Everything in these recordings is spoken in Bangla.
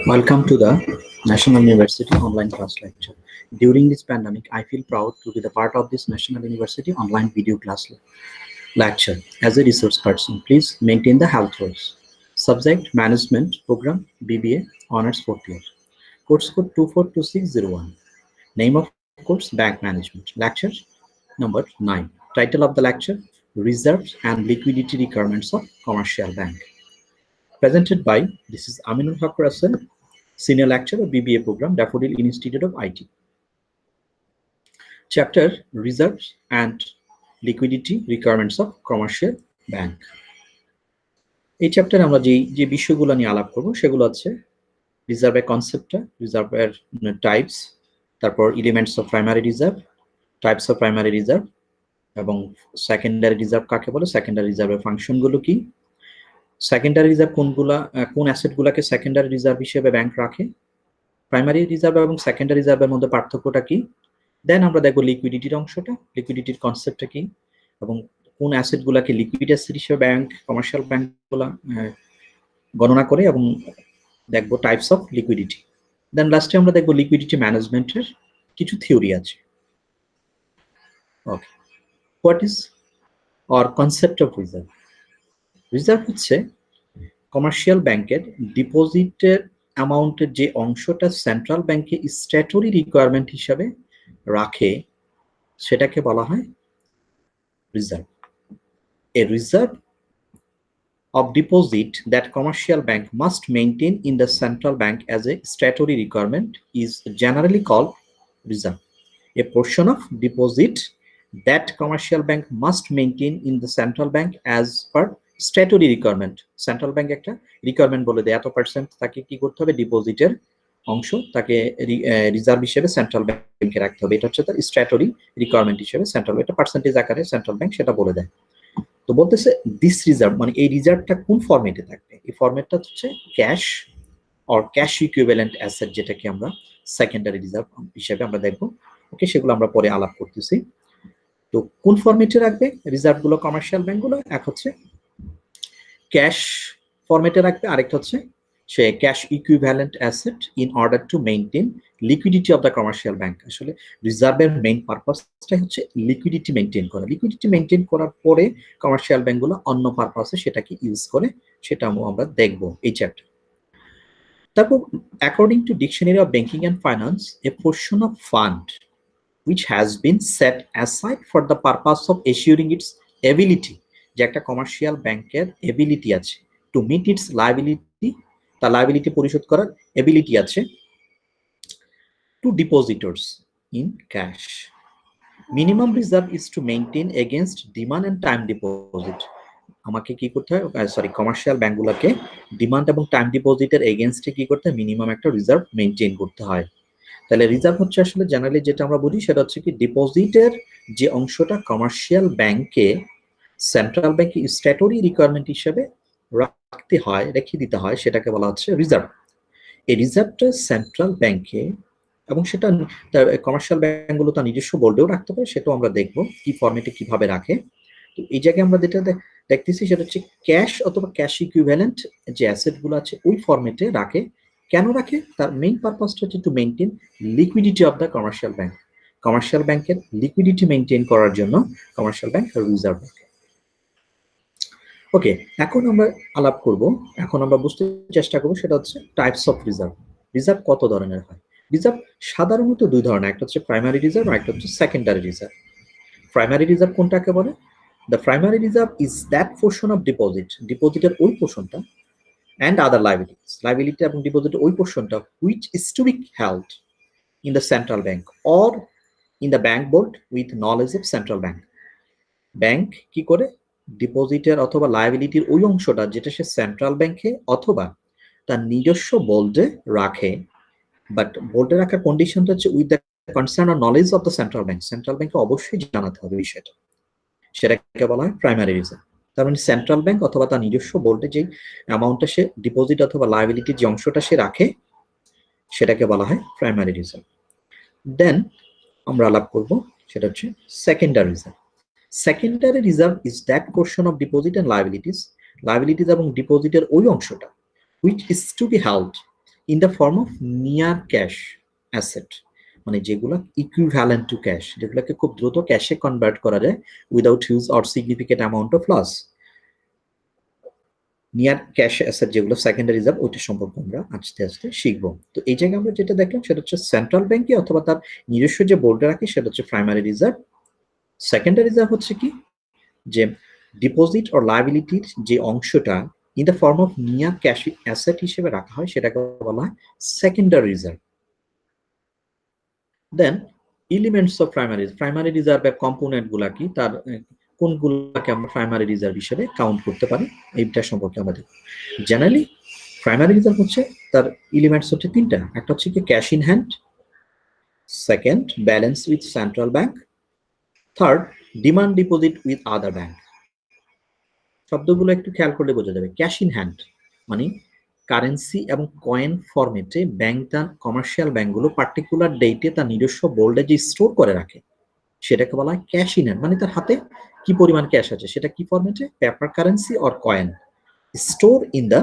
Welcome to the National University online class lecture. During this pandemic, I feel proud to be the part of this National University online video class lecture. As a resource person, please maintain the health rules. Subject Management Program BBA Honors 4th year. Course code 242601. Name of course Bank Management. Lecture number 9. Title of the lecture Reserves and Liquidity Requirements of Commercial Bank. Presented by, this is Aminul Haq Russell, Senior Lecturer, BBA Program, Daffodil Institute of IT. Chapter Reserves and Liquidity Requirements of Commercial Bank. এই চ্যাপ্টারে আমরা যে বিষয়গুলো নিয়ে আলাপ করব সেগুলো হচ্ছে রিজার্ভের কনসেপ্টটা, রিজার্ভের টাইপস, তারপর elements of primary reserve, types of primary reserve এবং সেকেন্ডারি রিজার্ভ কাকে বলে, সেকেন্ডারি রিজার্ভের ফাংশনগুলো কি, সেকেন্ডারি রিজার্ভ কোন অ্যাসেটগুলোকে সেকেন্ডারি রিজার্ভ হিসেবে ব্যাংক রাখে, প্রাইমারি রিজার্ভ এবং সেকেন্ডারি রিজার্ভের মধ্যে পার্থক্যটা কি, দেন আমরা দেখব লিকুইডিটির অংশটা, লিকুইডিটির কনসেপ্টটা কি এবং কোন অ্যাসেটগুলোকে লিকুইড অ্যাসেট হিসেবে ব্যাংক, কমার্শিয়াল ব্যাংকগুলো গণনা করে, এবং দেখব টাইপস অফ লিকুইডিটি। দেন লাস্টে আমরা দেখব লিকুইডিটি ম্যানেজমেন্টের কিছু থিওরি আছে। Okay, what is our concept of reserve? Reserve হচ্ছে কমার্শিয়াল ব্যাংকের ডিপোজিটের অ্যামাউন্টের যে অংশটা সেন্ট্রাল ব্যাংকে স্ট্যাটুরি রিকোয়ারমেন্ট হিসাবে রাখে সেটাকে বলা হয় reserve. A reserve of deposit that commercial bank must maintain in the central bank as a statutory requirement is generally called reserve. A portion of deposit that commercial bank must maintain in the central bank as per statutory requirement. Central bank একটা রিকোয়ারমেন্ট বলে দেয়, এত পার্সেন্ট তাকে কি করতে হবে, ডিপোজিটের অংশ তাকে রিজার্ভ হিসেবে সেন্ট্রাল ব্যাংকে রাখতে হবে। এটা হচ্ছে তার স্ট্যাটুটরি রিকোয়ারমেন্ট হিসেবে সেন্ট্রাল, এটা পার্সেন্টেজ আকারে সেন্ট্রাল ব্যাংক সেটা বলে দেয়। তো বলতেছে দিস রিজার্ভ মানে এই রিজার্ভটা কোন ফরম্যাটে থাকবে, এই ফরম্যাটটা হচ্ছে cash or cash equivalent asset, যেটাকে আমরা সেকেন্ডারি রিজার্ভ হিসেবে আমরা দেখবো। ওকে, সেগুলো আমরা পরে আলাপ করতেছি। তো কোন ফরম্যাটে রাখবে রিজার্ভগুলো কমার্শিয়াল ব্যাংকগুলো? এক হচ্ছে ক্যাশ ফরম্যাটে রাখবে, আরেকটা হচ্ছে সে cash equivalent asset in order to maintain liquidity of the commercial bank. আসলে রিজার্ভের মেইন পারপাসটাই হচ্ছে লিকুইডিটি মেইনটেইন করা। লিকুইডিটি মেইনটেইন করার পরে কমার্শিয়াল ব্যাংকগুলো অন্য পারপাসে সেটাকে ইউজ করে, সেটা আমরা দেখব এই চ্যাপ্টার। তারপর according to dictionary of banking and finance, A portion of fund which has been set aside for the purpose of assuring its ability, যে একটা কমার্শিয়াল ব্যাংকের এবিলিটি আছে টু মিট ইটস লায়াবিলিটি, তার লায়াবিলিটি পরিশোধ করার এবিলিটি আছে, to depositors in cash. Minimum reserve is to maintain against demand and time deposit. আমাকে কি করতে হয়, কমার্শিয়াল ব্যাংকগুলোকে ডিমান্ড এবং টাইম ডিপোজিটের এগেইনস্টে কি করতে হয়, মিনিমাম একটা রিজার্ভ মেইনটেইন করতে হয়। তাহলে রিজার্ভ হচ্ছে আসলে জেনারেলি যেটা আমরা বুঝি সেটা হচ্ছে কি ডিপোজিটের যে অংশটা কমার্শিয়াল ব্যাংকে সেন্ট্রাল ব্যাংকে স্ট্যাটুটরি রিকোয়ারমেন্ট হিসেবে রাখতে হয়, রেখে দিতে হয়, সেটাকে বলা হচ্ছে রিজার্ভ। এই রিজার্ভটা সেন্ট্রাল ব্যাংকে, এবং সেটা কমার্শিয়াল ব্যাংকগুলো তার নিজস্ব বোর্ডেও রাখতে পারে, সেটাও আমরা দেখবো কি ফরম্যাটে কিভাবে রাখে। তো এই জায়গায় আমরা যেটা দেখতেছি সেটা হচ্ছে ক্যাশ অথবা ক্যাশ ইকুইভ্যালেন্ট যে অ্যাসেটগুলো আছে ওই ফরম্যাটে রাখে। কেন রাখে? তার মেইন পারপাসটা হচ্ছে two maintain liquidity of the commercial bank. Commercial ব্যাংকের লিকুইডিটি মেইনটেইন করার জন্য কমার্শিয়াল ব্যাংক রিজার্ভ রাখে। ওকে, এখন আমরা আলাপ করব, এখন আমরা বুঝতে চেষ্টা করব সেটা হচ্ছে টাইপস অফ রিজার্ভ। রিজার্ভ কত ধরনের হয়? রিজার্ভ সাধারণত দুই ধরনের, একটা হচ্ছে প্রাইমারি রিজার্ভ আর একটা হচ্ছে সেকেন্ডারি রিজার্ভ। প্রাইমারি রিজার্ভ কোনটাকে বলে? The primary reserve is that portion of deposit, ডিপোজিটের ওই পোর্শনটা, and other liabilities, liability এবং ডিপোজিটের ওই পোর্শনটা which is to be held in the central bank or in the bank board with knowledge of central bank. Bank কি করে ডিপোজিটের অথবা লায়াবিলিটির ওই অংশটা যেটা সে সেন্ট্রাল ব্যাংকে অথবা তার নিজস্ব বোর্ডে রাখে, বাট বোর্ডে রাখার কন্ডিশনটা হচ্ছে with the concern or knowledge of the central bank. Central ব্যাংকে অবশ্যই জানাতে হবে বিষয়টা, সেটাকে বলা হয় প্রাইমারি রিজার্ভ। তার মানে সেন্ট্রাল ব্যাংক অথবা তার নিজস্ব বোর্ডে যে অ্যামাউন্টটা সে ডিপোজিট অথবা লায়াবিলিটির যে অংশটা সে রাখে সেটাকে বলা হয় প্রাইমারি রিজার্ভ। দেন আমরা আলাপ করব সেটা হচ্ছে secondary reserve. Secondary reserve is that portion of deposit and liabilities এবং ডিপোজিটের ওই অংশটা which is to be held in the form of near cash asset, মানে যেগুলো ইকুইভ্যালেন্ট টু ক্যাশ, যেগুলোকে খুব দ্রুত ক্যাশে কনভার্ট করা যায় without huge or significant amount of loss. Near cash asset যেগুলো সেকেন্ডারি রিজার্ভ, ওইটা সম্পর্কে আমরা আস্তে আস্তে শিখবো। তো এই জায়গায় আমরা যেটা দেখলাম সেটা হচ্ছে সেন্ট্রাল ব্যাংকে অথবা তার নিজস্ব যে বোর্ডে রাখে সেটা হচ্ছে প্রাইমারি রিজার্ভ। সেকেন্ডারি রিজার্ভ হচ্ছে কি, যে ডিপোজিট অর লায়াবিলিটির যে অংশটা in the form of near cash asset হিসেবে রাখা হয় সেটাকে বলা হয় secondary reserve. Then elements of primary রিজার্ভের কম্পোনেন্ট গুলা কি, তার কোনগুলোকে আমরা প্রাইমারি রিজার্ভ হিসেবে কাউন্ট করতে পারি, এইটা সম্পর্কে আমাদের জেনারেলি প্রাইমারি রিজার্ভ হচ্ছে তার এলিমেন্টস হচ্ছে তিনটা। একটা হচ্ছে কি cash in hand, second balance with central bank, third demand deposit with other bank. শব্দগুলো একটু খেয়াল করলে বোঝা যাবে। ক্যাশ ইন হ্যান্ড মানে কারেন্সি এবং কয়েন ফরম্যাটে ব্যাংক তার কমার্শিয়াল ব্যাংকগুলো পার্টিকুলার ডেটে তার নিজস্ব বোল্ডে যে স্টোর করে রাখে সেটাকে বলা হয় ক্যাশ ইন হ্যান্ড, মানে তার হাতে কি পরিমাণ ক্যাশ আছে সেটা কি ফরম্যাটে, paper currency or coin, store in the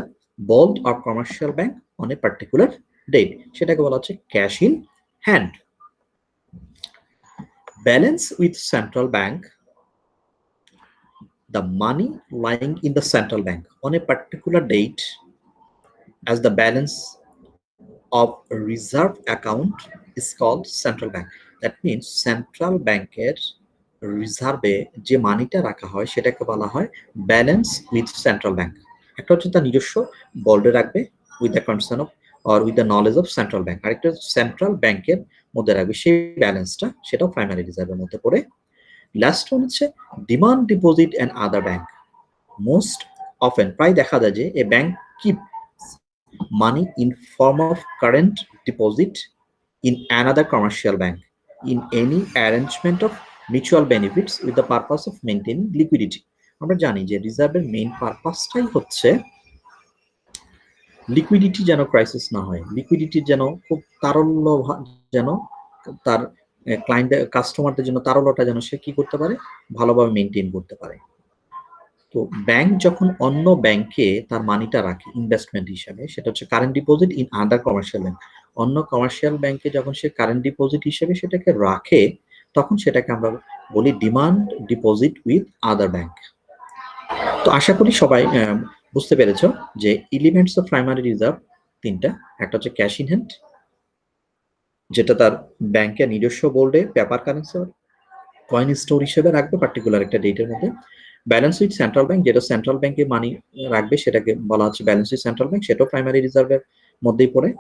vault or commercial bank on a particular date, সেটাকে বলা হচ্ছে cash in hand. Balance with central bank, the money lying in the central bank on a particular date as the balance of reserve account is called central bank. That means central banker রিজার্ভে যে মানিটা রাখা হয় সেটাকে বলা হয় ব্যালেন্স উইথ সেন্ট্রাল ব্যাংক। একটা হচ্ছে তার নিজস্ব বোর্ডে রাখবে with the concern of or with the knowledge of central bank, আরেকটা সেন্ট্রাল ব্যাংকের মধ্যে রাখবে সেই ব্যালেন্সটা, সেটাও প্রাইমারি রিজার্ভের মধ্যে পড়ে। লাস্ট ওয়ান হচ্ছে demand deposit and other bank. Most often প্রায় দেখা যায় যে a bank keep money in form of current deposit in another commercial bank in any arrangement of mutual benefits with the purpose of maintaining liquidity. আমরা জানি যে রিজার্ভের মেইন পারপাসটাই হচ্ছে লিকুইডিটি যেন ক্রাইসিস না হয়, লিকুইডিটির যেন খুব তারল্য যেন তার ক্লায়েন্ট কাস্টমারদের জন্য তারল্যটা যেন সে কি করতে পারে, ভালোভাবে মেনটেন করতে পারে। তো ব্যাংক যখন অন্য ব্যাংকে তার মানিটা রাখে ইনভেস্টমেন্ট হিসাবে, সেটা হচ্ছে current deposit in other commercial bank, অন্য কমার্শিয়াল ব্যাংকে যখন সে কারেন্ট ডিপোজিট হিসেবে সেটাকে রাখে তখন সেটাকে আমরা বলি demand deposit with other bank. তো আশা করি সবাই বুঝতে পেরেছো যে এলিমেন্টস অফ প্রাইমারি রিজার্ভ তিনটা। একটা হচ্ছে ক্যাশ ইন হ্যান্ড, যেটা তার ব্যাংকের নিজস্ব বোর্ডে পেপার কারেন্সি কয়েন স্টোর হিসেবে রাখবে পার্টিকুলার একটা ডেটের মধ্যে। ব্যালেন্স উইথ সেন্ট্রাল ব্যাংক, যেটা সেন্ট্রাল ব্যাংকে মানি রাখবে সেটাকে বলা হচ্ছে ব্যালেন্স উইথ সেন্ট্রাল ব্যাংক, সেটাও প্রাইমারি রিজার্ভের মধ্যেই পড়ে।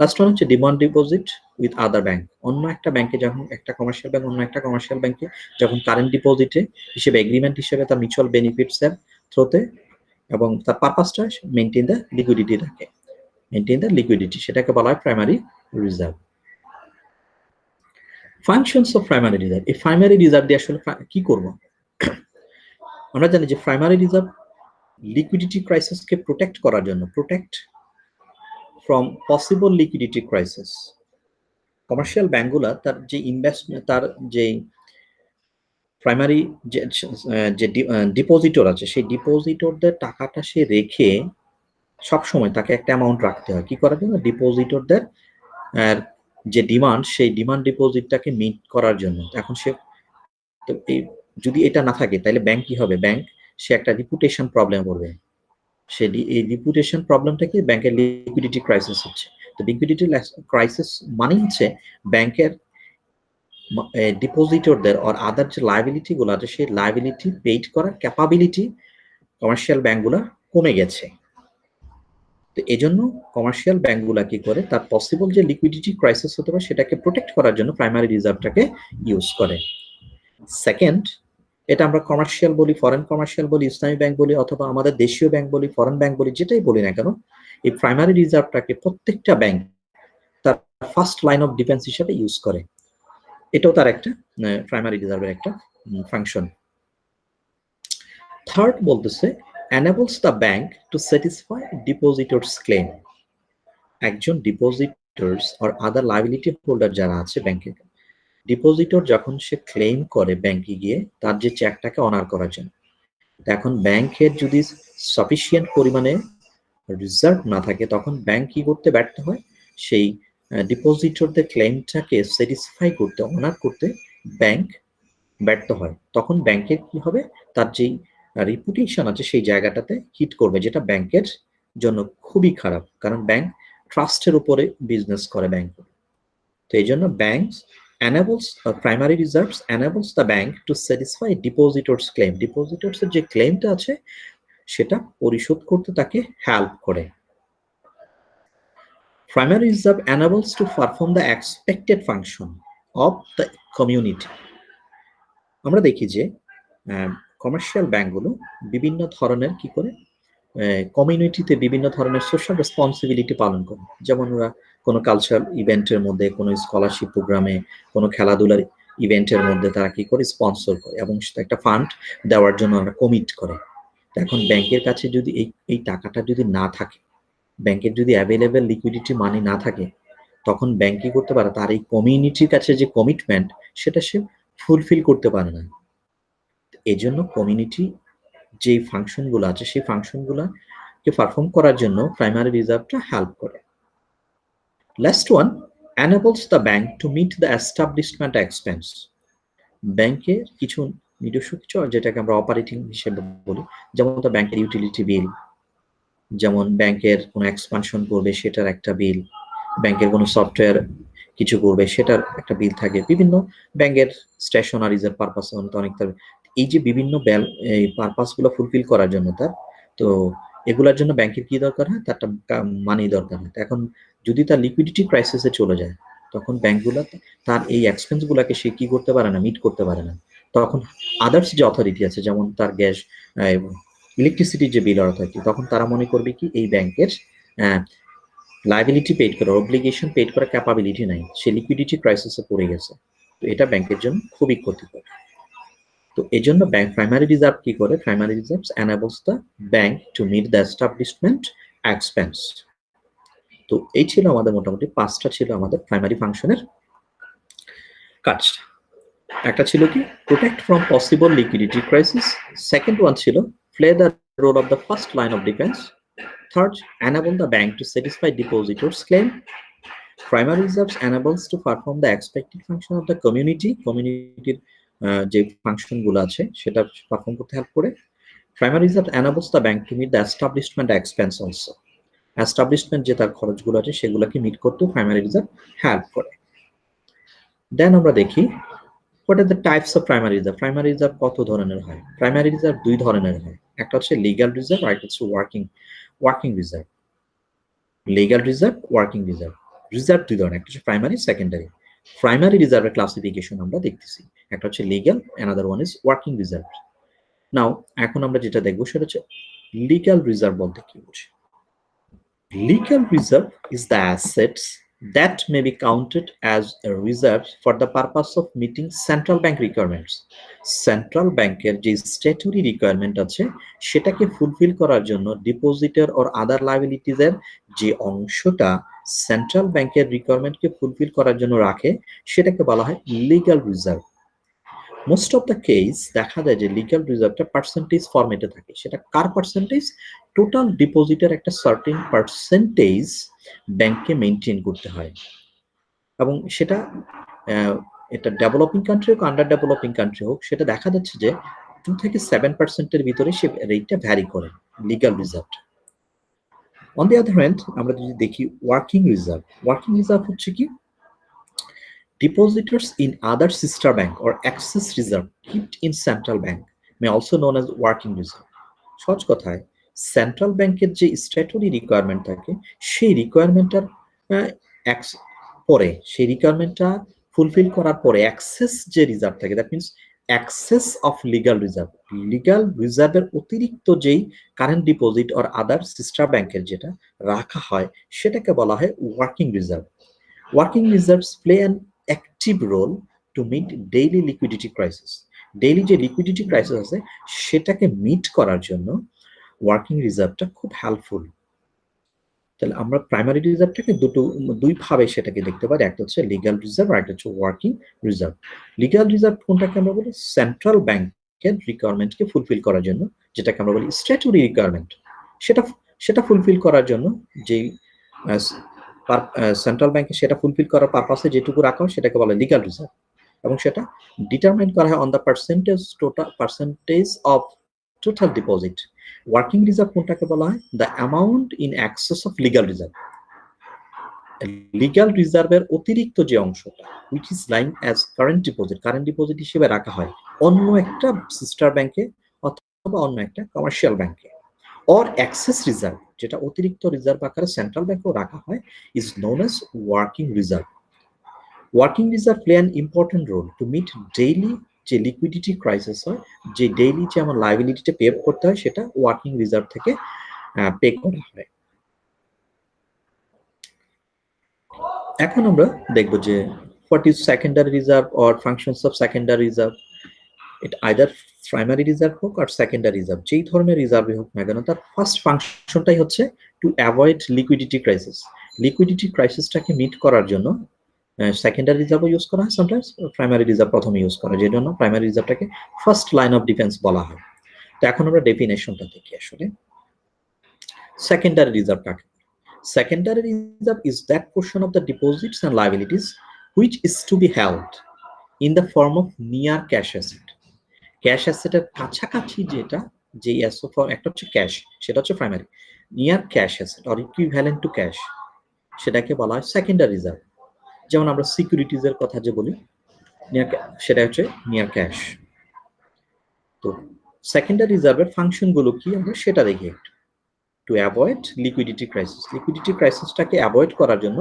লাস্ট ওয়ান হচ্ছে demand deposit with other bank, অন্য একটা ব্যাংকে যখন একটা কমার্শিয়াল ব্যাংক অন্য একটা কমার্শিয়াল ব্যাংকে যখন কারেন্ট ডিপোজিটে হিসেবে এগ্রিমেন্ট হিসেবে তার মিউচুয়াল বেনিফিটস এর থ্রুতে এবং তার পারপাসটা মেনটেন দ্য লিকুইডিটি রাখে, মেনটেন দ্য লিকুইডিটি, সেটাকে বলা হয় primary reserve. Functions of primary reserve, এই প্রাইমারি রিজার্ভ দিয়ে আসলে কি করব? আমরা জানি যে প্রাইমারি রিজার্ভ লিকুইডিটি ক্রাইসিসকে প্রোটেক্ট করার জন্য, protect from possible liquidity crisis, commercial ব্যাংকগুলা তার যে ইনভেস্টমেন্ট, তার যে প্রাইমারি যে ডিপোজিটর আছে সেই ডিপোজিটরদের টাকাটা সে রেখে সবসময় তাকে একটা অ্যামাউন্ট রাখতে হয় কি করার জন্য, ডিপোজিটরদের যে ডিমান্ড সেই ডিমান্ড ডিপোজিটটাকে মিট করার জন্য। এখন সে তো যদি এটা না থাকে তাহলে ব্যাংক কি হবে, ব্যাংক সে একটা রিপুটেশন প্রবলেম পড়বে, সে এই রিপুটেশন প্রবলেমটা কি, ব্যাংকের লিকুইডিটি ক্রাইসিস হচ্ছে। তো লিকুইডিটি ক্রাইসিস মানে হচ্ছে ব্যাংকের ডিপোজিটরদের আর আদার যে লায়াবিলিটি গুলো আছে সেই লায়াবিলিটি পেইড করার ক্যাপাবিলিটি কমার্শিয়াল ব্যাংকগুলো কমে গেছে। তো এই জন্য কমার্শিয়াল ব্যাংকগুলা কি করে, তার পসিবল যে লিকুইডিটি ক্রাইসিস হতে পারে সেটাকে প্রোটেক্ট করার জন্য প্রাইমারি রিজার্ভটাকে ইউজ করে। সেকেন্ড, এটা আমরা কমার্শিয়াল বলি, ফরেন কমার্শিয়াল বলি, ইসলামী ব্যাংক বলি, অথবা আমাদের দেশীয় ব্যাংক বলি, ফরেন ব্যাংক বলি, যেটাই বলি না কেন, এই প্রাইমারি রিজার্ভটাকে প্রত্যেকটা ব্যাংক তার ফার্স্ট লাইন অফ ডিফেন্স হিসেবে ইউজ করে। এটাও তার একটা প্রাইমারি রিজার্ভের একটা ফাংশন। থার্ড বলতেছে enables the bank to satisfy depositors claim, একজন ডিপোজিটর্স আর আদার লায়াবিলিটি হোল্ডার যারা আছে ব্যাংকে, ডিপোজিটর যখন সে ক্লেম করে ব্যাংকে গিয়ে তার যে চেকটাকে অনার করার জন্য, এখন ব্যাংকের যদি সাফিসিয়েন্ট পরিমাণে রিজার্ভ না থাকে তখন ব্যাংক কি করতে ব্যর্থ হয়, সেই ডিপোজিটরদের ক্লেমটাকে স্যাটিসফাই করতে, অনার করতে ব্যাংক ব্যর্থ হয়। তখন ব্যাংকের কি হবে, তার যেই রিপুটেশন আছে সেই জায়গাটাতে হিট করবে, যেটা ব্যাংকের জন্য খুবই খারাপ, কারণ ব্যাংক ট্রাস্টের উপরে বিজনেস করে ব্যাংক। তো এই জন্য banks enables primary reserves enables the bank to satisfy depositors claim, depositors এর যে ক্লেমটা আছে সেটা পরিশোধ করতে তাকে হেল্প করে। Primary reserve enables to perform the expected function of the community. আমরা দেখি যে কমার্শিয়াল ব্যাংকগুলো বিভিন্ন ধরনের কি করে কমিউনিটিতে বিভিন্ন ধরনের সোশ্যাল রেসপন্সিবিলিটি পালন করে। যেমন ওরা কোনো কালচারাল ইভেন্টের মধ্যে, কোনো স্কলারশিপ প্রোগ্রামে, কোনো খেলাধুলার ইভেন্টের মধ্যে তারা কি করে স্পন্সর করে এবং সেটা একটা ফান্ড দেওয়ার জন্য ওরা কমিট করে। এখন ব্যাংকের কাছে যদি এই টাকাটা যদি না থাকে, ব্যাংকের যদি অ্যাভেলেবেল লিকুইডিটি মানি না থাকে, তখন ব্যাংক কি করতে পারে, তার এই কমিউনিটির কাছে যে কমিটমেন্ট সেটা সে ফুলফিল করতে পারে না। এই জন্য কমিউনিটি যে ফাংশনগুলো আছে সেই ফাংশনগুলোকে পারফর্ম করার জন্য প্রাইমারি রিজার্ভটা হেল্প করে। Last one, enables the bank to meet the establishment expense. ব্যাংকের কিছু নিজস্ব কিছু, যেটাকে আমরা অপারেটিং হিসেবে বলি, যেমন তো ব্যাংকের ইউটিলিটি বিল, যেমন ব্যাংকের কোনো এক্সপানশন করবে সেটার একটা বিল, ব্যাংকের কোনো সফটওয়্যার কিছু করবে সেটার একটা বিল থাকে, বিভিন্ন ব্যাংকের স্টেশনারিজের পারপাস অনেক। এই যে বিভিন্ন এই পারপাসগুলো ফুলফিল করার জন্য তার, তো এগুলোর জন্য ব্যাংকের কি দরকার হয়, তার মানি দরকার হয়। এখন যদি তার লিকুইডিটি ক্রাইসিসে চলে যায়, তখন ব্যাংকগুলো তার এই এক্সপেন্সগুলোকে সে কি করতে পারে না, মিট করতে পারে না। তখন আদার্স যে অথরিটি আছে, যেমন তার গ্যাস, ইলেকট্রিসিটির যে বিল অথরিটি, তখন তারা মনে করবে কি এই ব্যাংকের লাইবিলিটি পেড করার, অব্লিগেশন পেড করার ক্যাপাবিলিটি নাই, সে লিকুইডিটি ক্রাইসিসে পড়ে গেছে। তো এটা ব্যাংকের জন্য খুবই ক্ষতিকর। তো এই জন্য ব্যাংক প্রাইমারি রিজার্ভ কি করে, primary reserves enables the bank to meet the establishment expense. তো এই ছিল আমাদের মোটামুটি 5টা ছিল আমাদের প্রাইমারি ফাংশনের কাজ। একটা ছিল কি, protect from possible liquidity crisis, second one ছিল play the role of the first line of defence, third, enable the bank to satisfy depositors claim, primary reserves enables to perform the expected function of the communityর যে ফাংশনগুলো আছে সেটা পারফর্ম করতে হেল্প করে। Primary reserve enables the bank to meet the establishment expense also, establishment যে তার খরচগুলো আছে সেগুলোকে মিট করতে প্রাইমারি রিজার্ভ হেল্প করে। দেন আমরা দেখি what are the types of primary reserve. Primary reserve কত ধরনের হয়? প্রাইমারি রিজার্ভ দুই ধরনের হয়, একটা হচ্ছে লিগ্যাল রিজার্ভ আর একটা হচ্ছে working reserve. Legal reserve, working reserve, reserve দুই ধরনের, একটা হচ্ছে প্রাইমারি, সেকেন্ডারি। প্রাইমারি রিজার্ভের ক্লাসিফিকেশন আমরা দেখতেছি, একটা হচ্ছে legal, another one is working reserve. Now এখন আমরা যেটা দেখবো সেটা হচ্ছে লিগ্যাল রিজার্ভ বলতে কি বুঝি। Legal reserve is the assets that may be counted as a reserve for the purpose of meeting central bank requirements. Central banker যে statutory requirement আছে সেটাকে ফুলফিল করার জন্য ডিপোজিটর or other liabilities এর যে অংশটা সেন্ট্রাল ব্যাংকের রিকোয়ারমেন্টকে ফুলফিল করার জন্য রাখে সেটাকে বলা হয় legal reserve. Most of the case দেখা যায় যে লিগ্যাল রিজার্ভটা পার্সেন্টেজ ফরম্যাটে থাকে। সেটা কার পার্সেন্টেজ? টোটাল ডিপোজিটের একটা সার্টেন পার্সেন্টেজ ব্যাংকে মেনটেন করতে হয়, এবং সেটা এটা ডেভেলপিং কান্ট্রি হোক আন্ডার ডেভেলপিং কান্ট্রি হোক, সেটা দেখা যাচ্ছে যে 2 থেকে 7% ভিতরে সে রেটটা ভ্যারি করে লিগ্যাল রিজার্ভটা। অন দি আদার হ্যান্ড আমরা যদি দেখি ওয়ার্কিং রিজার্ভ হচ্ছে কি, depositors in other sister bank or excess reserve kept in central bank may also known as working reserve. সহজ কথায় সেন্ট্রাল ব্যাংকের যে স্ট্যাটুটরি রিকোয়ারমেন্ট থাকে সেই রিকোয়ারমেন্টটার পরে, সেই রিকোয়ারমেন্টটা ফুলফিল করার পরে এক্সেস যে রিজার্ভ থাকে, that means excess of legal রিজার্ভের অতিরিক্ত যেই current deposit or other sister ব্যাংকের যেটা রাখা হয় সেটাকে বলা হয় working reserve. Working reserves play an active role to meet daily liquidity crisis. Daily যে লিকুইডিটি ক্রাইসিস আছে সেটাকে মিট করার জন্য ওয়ার্কিং রিজার্ভটা খুব হেল্পফুল। তাহলে আমরা প্রাইমারি রিজার্ভটাকে দুই ভাবে সেটাকে দেখতে পারি, একটা হচ্ছে লিগ্যাল রিজার্ভ আর একটা হচ্ছে ওয়ার্কিং রিজার্ভ। লিগ্যাল রিজার্ভ কোনটাকে আমরা বলি? সেন্ট্রাল ব্যাংকের রিকোয়ারমেন্টকে ফুলফিল করার জন্য, যেটাকে আমরা বলি স্ট্যাটুটরি রিকোয়ারমেন্ট, সেটা সেটা ফুলফিল করার জন্য যেই সেন্ট্রাল ব্যাংকে সেটা ফুলফিল করার পারপাসে যেটুকু রাখা হয় সেটাকে বলে লিগ্যাল রিজার্ভ, এবং সেটা ডিটারমাইন করা হয় on the percentage of total deposit. Working reserve কোনটাকে বলা হয়? The amount in excess of legal reserve. Legal রিজার্ভের অতিরিক্ত যে অংশটা which is lying as current deposit হিসেবে রাখা হয় অন্য একটা সিস্টার ব্যাংকে অথবা অন্য একটা কমার্শিয়াল ব্যাংকে, or excess reserve যেটা অতিরিক্ত রিজার্ভ আকারে সেন্ট্রাল ব্যাংকেও রাখা হয় is known as working reserve. Working reserve play an important role to meet daily যে লিকুইডিটি ক্রাইসিস হয়, যে ডেইলি যে আমার লায়াবিলিটিটা পে করতে হয় সেটা ওয়ার্কিং রিজার্ভ থেকে পে করা হয়। এখন আমরা দেখব যে what is secondary reserve or functions of secondary reserve. এটা আইদার প্রাইমারি রিজার্ভ হোক আর সেকেন্ডারি রিজার্ভ, যেই ধরনের রিজার্ভই হোক না কেন, তার ফার্স্ট ফাংশনটাই হচ্ছে to avoid liquidity crisis. Liquidity ক্রাইসিসটাকে মিট করার জন্য সেকেন্ডারি রিজার্ভও ইউজ করা হয়, সামটাইমস প্রাইমারি রিজার্ভ প্রথমে ইউজ করা হয়, যে জন্য প্রাইমারি রিজার্ভটাকে ফার্স্ট লাইন অফ ডিফেন্স বলা হয়। তো এখন আমরা ডেফিনেশনটা দেখি আসলে সেকেন্ডারি রিজার্ভ কাকে। Secondary reserve is that portion of the deposits and liabilities which is to be held in the form of near cash asset. Cash asset এর কাছাকাছি যেটা, যে অ্যাসেট একটা হচ্ছে ক্যাশ, সেটা হচ্ছে primary. Near cash asset or equivalent to cash, সেটাকে বলা হয় সেকেন্ডারি রিজার্ভ। যেমন আমরা সিকিউরিটিজ এর কথা যে বলি, সেটা হচ্ছে নিয়ার ক্যাশ। তো সেকেন্ডারি রিজার্ভের ফাংশন গুলো কি আমরা সেটা দেখি একটু। To avoid liquidity crisis, liquidity ক্রাইসিসটাকে অ্যাভয়েড করার জন্য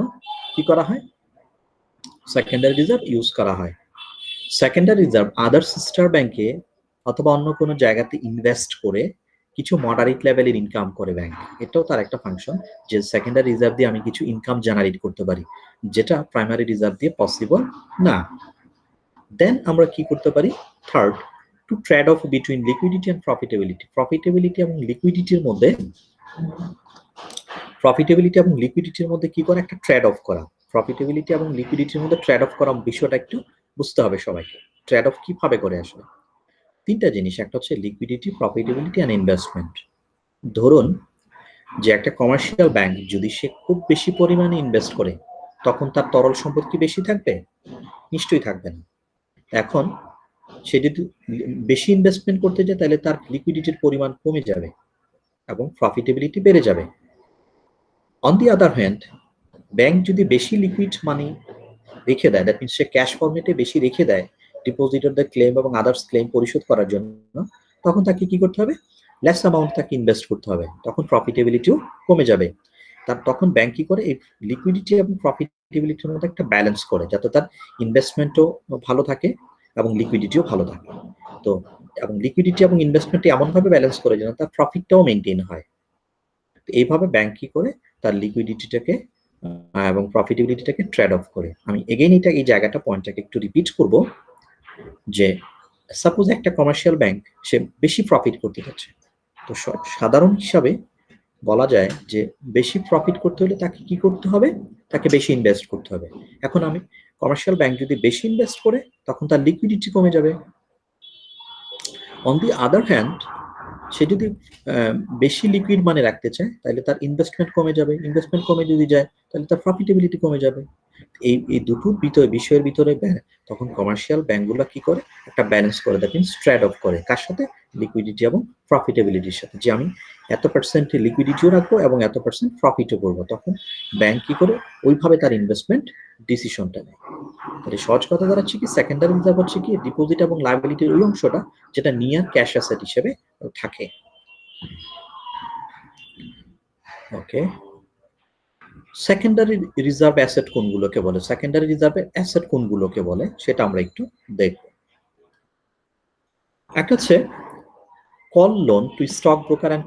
কি করা হয়? সেকেন্ডারি রিজার্ভ ইউজ করা হয়। সেকেন্ডারি রিজার্ভ আদার সিস্টার ব্যাংকে অথবা অন্য কোনো জায়গাতে ইনভেস্ট করে কিছু মডারেট লেভেলের ইনকাম করে ব্যাংক, এটাও তার একটা ফাংশন, যে সেকেন্ডারি রিজার্ভ দিয়ে আমি কিছু ইনকাম জেনারেট করতে পারি, যেটা প্রাইমারি রিজার্ভ দিয়ে পসিবল না। দেন আমরা কি করতে পারি? Third, to trade off between liquidity and profitability. Profitability এবং লিকুইডিটির মধ্যে কি করে একটা ট্রেড অফ করা। প্রফিটেবিলিটি এবং লিকুইডিটির মধ্যে ট্রেড অফ করা বিষয়টা একটু বুঝতে হবে সবাইকে। ট্রেড অফ কিভাবে করে আসলে? তিনটা জিনিস, একটা হচ্ছে লিকুইডিটি, প্রফিটেবিলিটি অ্যান্ড ইনভেস্টমেন্ট। ধরুন যে একটা কমার্শিয়াল ব্যাংক যদি সে খুব বেশি পরিমাণে ইনভেস্ট করে, তখন তার তরল সম্পদ কি বেশি থাকবে? নিশ্চয়ই থাকবে না। এখন সে যদি বেশি ইনভেস্টমেন্ট করতে যায় তাহলে তার লিকুইডিটির পরিমাণ কমে যাবে এবং প্রফিটেবিলিটি বেড়ে যাবে। On the other hand, bank যদি বেশি লিকুইড মানি রেখে দেয়, দ্যাট মিনস সে ক্যাশ ফরম্যাটে বেশি রেখে দেয় ডিপোজিটরদের ক্লেম এবং আদার্স ক্লেম পরিশোধ করার জন্য, তখন তাকে কি করতে হবে? লেস অ্যামাউন্ট তাকে ইনভেস্ট করতে হবে, তখন প্রফিটেবিলিটিও কমে যাবে। তখন ব্যাংক কি করে? এই লিকুইডিটি এবং প্রফিটেবিলিটির মধ্যে একটা ব্যালেন্স করে, যাতে তার ইনভেস্টমেন্টও ভালো থাকে এবং লিকুইডিটিও ভালো থাকে। তো এবং লিকুইডিটি এবং ইনভেস্টমেন্ট এমনভাবে ব্যালেন্স করে যেন তার প্রফিটটাও মেনটেন হয়। এইভাবে ব্যাংক কি করে? তার লিকুইডিটিটাকে এবং প্রফিটেবিলিটিটাকে ট্রেড অফ করে। আমি এগেইন এই জায়গাটা পয়েন্টটাকে একটু রিপিট করব, যে সাপোজ একটা কমার্শিয়াল ব্যাংক সে বেশি প্রফিট করতে যাচ্ছে, তো সাধারণ হিসাবে বলা যায় যে বেশি প্রফিট করতে হলে তাকে কি করতে হবে? তাকে বেশি ইনভেস্ট করতে হবে। এখন আমি কমার্শিয়াল ব্যাংক যদি বেশি ইনভেস্ট করে, তখন তার লিকুইডিটি কমে যাবে। অন দি আদার হ্যান্ড, সে যদি বেশি লিকুইড মানি রাখতে চায় তাহলে তার ইনভেস্টমেন্ট কমে যাবে, ইনভেস্টমেন্ট কমে যদি যায় তাহলে তার প্রফিটেবিলিটি কমে যাবে। এই দুটোর বিষয়ের ভিতরে তখন কমার্শিয়াল ব্যাংকগুলো কি করে? একটা ব্যালেন্স করে, দ্যাট মিনস ট্রেড অফ করে। কার সাথে? লিকুইডিটি এবং প্রফিটেবিলিটির সাথে, যে আমি এত পার্সেন্ট লিকুইডিটিও রাখবো এবং এত পার্সেন্ট প্রফিটও করবো। তখন ব্যাংক কি করে? ওইভাবে তার ইনভেস্টমেন্ট ডিসিশনটা নেয়। তাহলে সহজ কথা দাঁড়াচ্ছে কি, সেকেন্ডারি রিজার্ভ হচ্ছে কি ডিপোজিট এবং লায়াবিলিটির ওই অংশটা যেটা নিয়ার ক্যাশ অ্যাসেট হিসেবে থাকে। ওকে, সেকেন্ডারি রিজার্ভ অ্যাসেট কোনগুলোকে বলে, সেকেন্ডারি রিজার্ভের অ্যাসেট কোনগুলোকে বলে সেটা আমরা একটু দেখব। একটা হচ্ছে call loan to stock broker and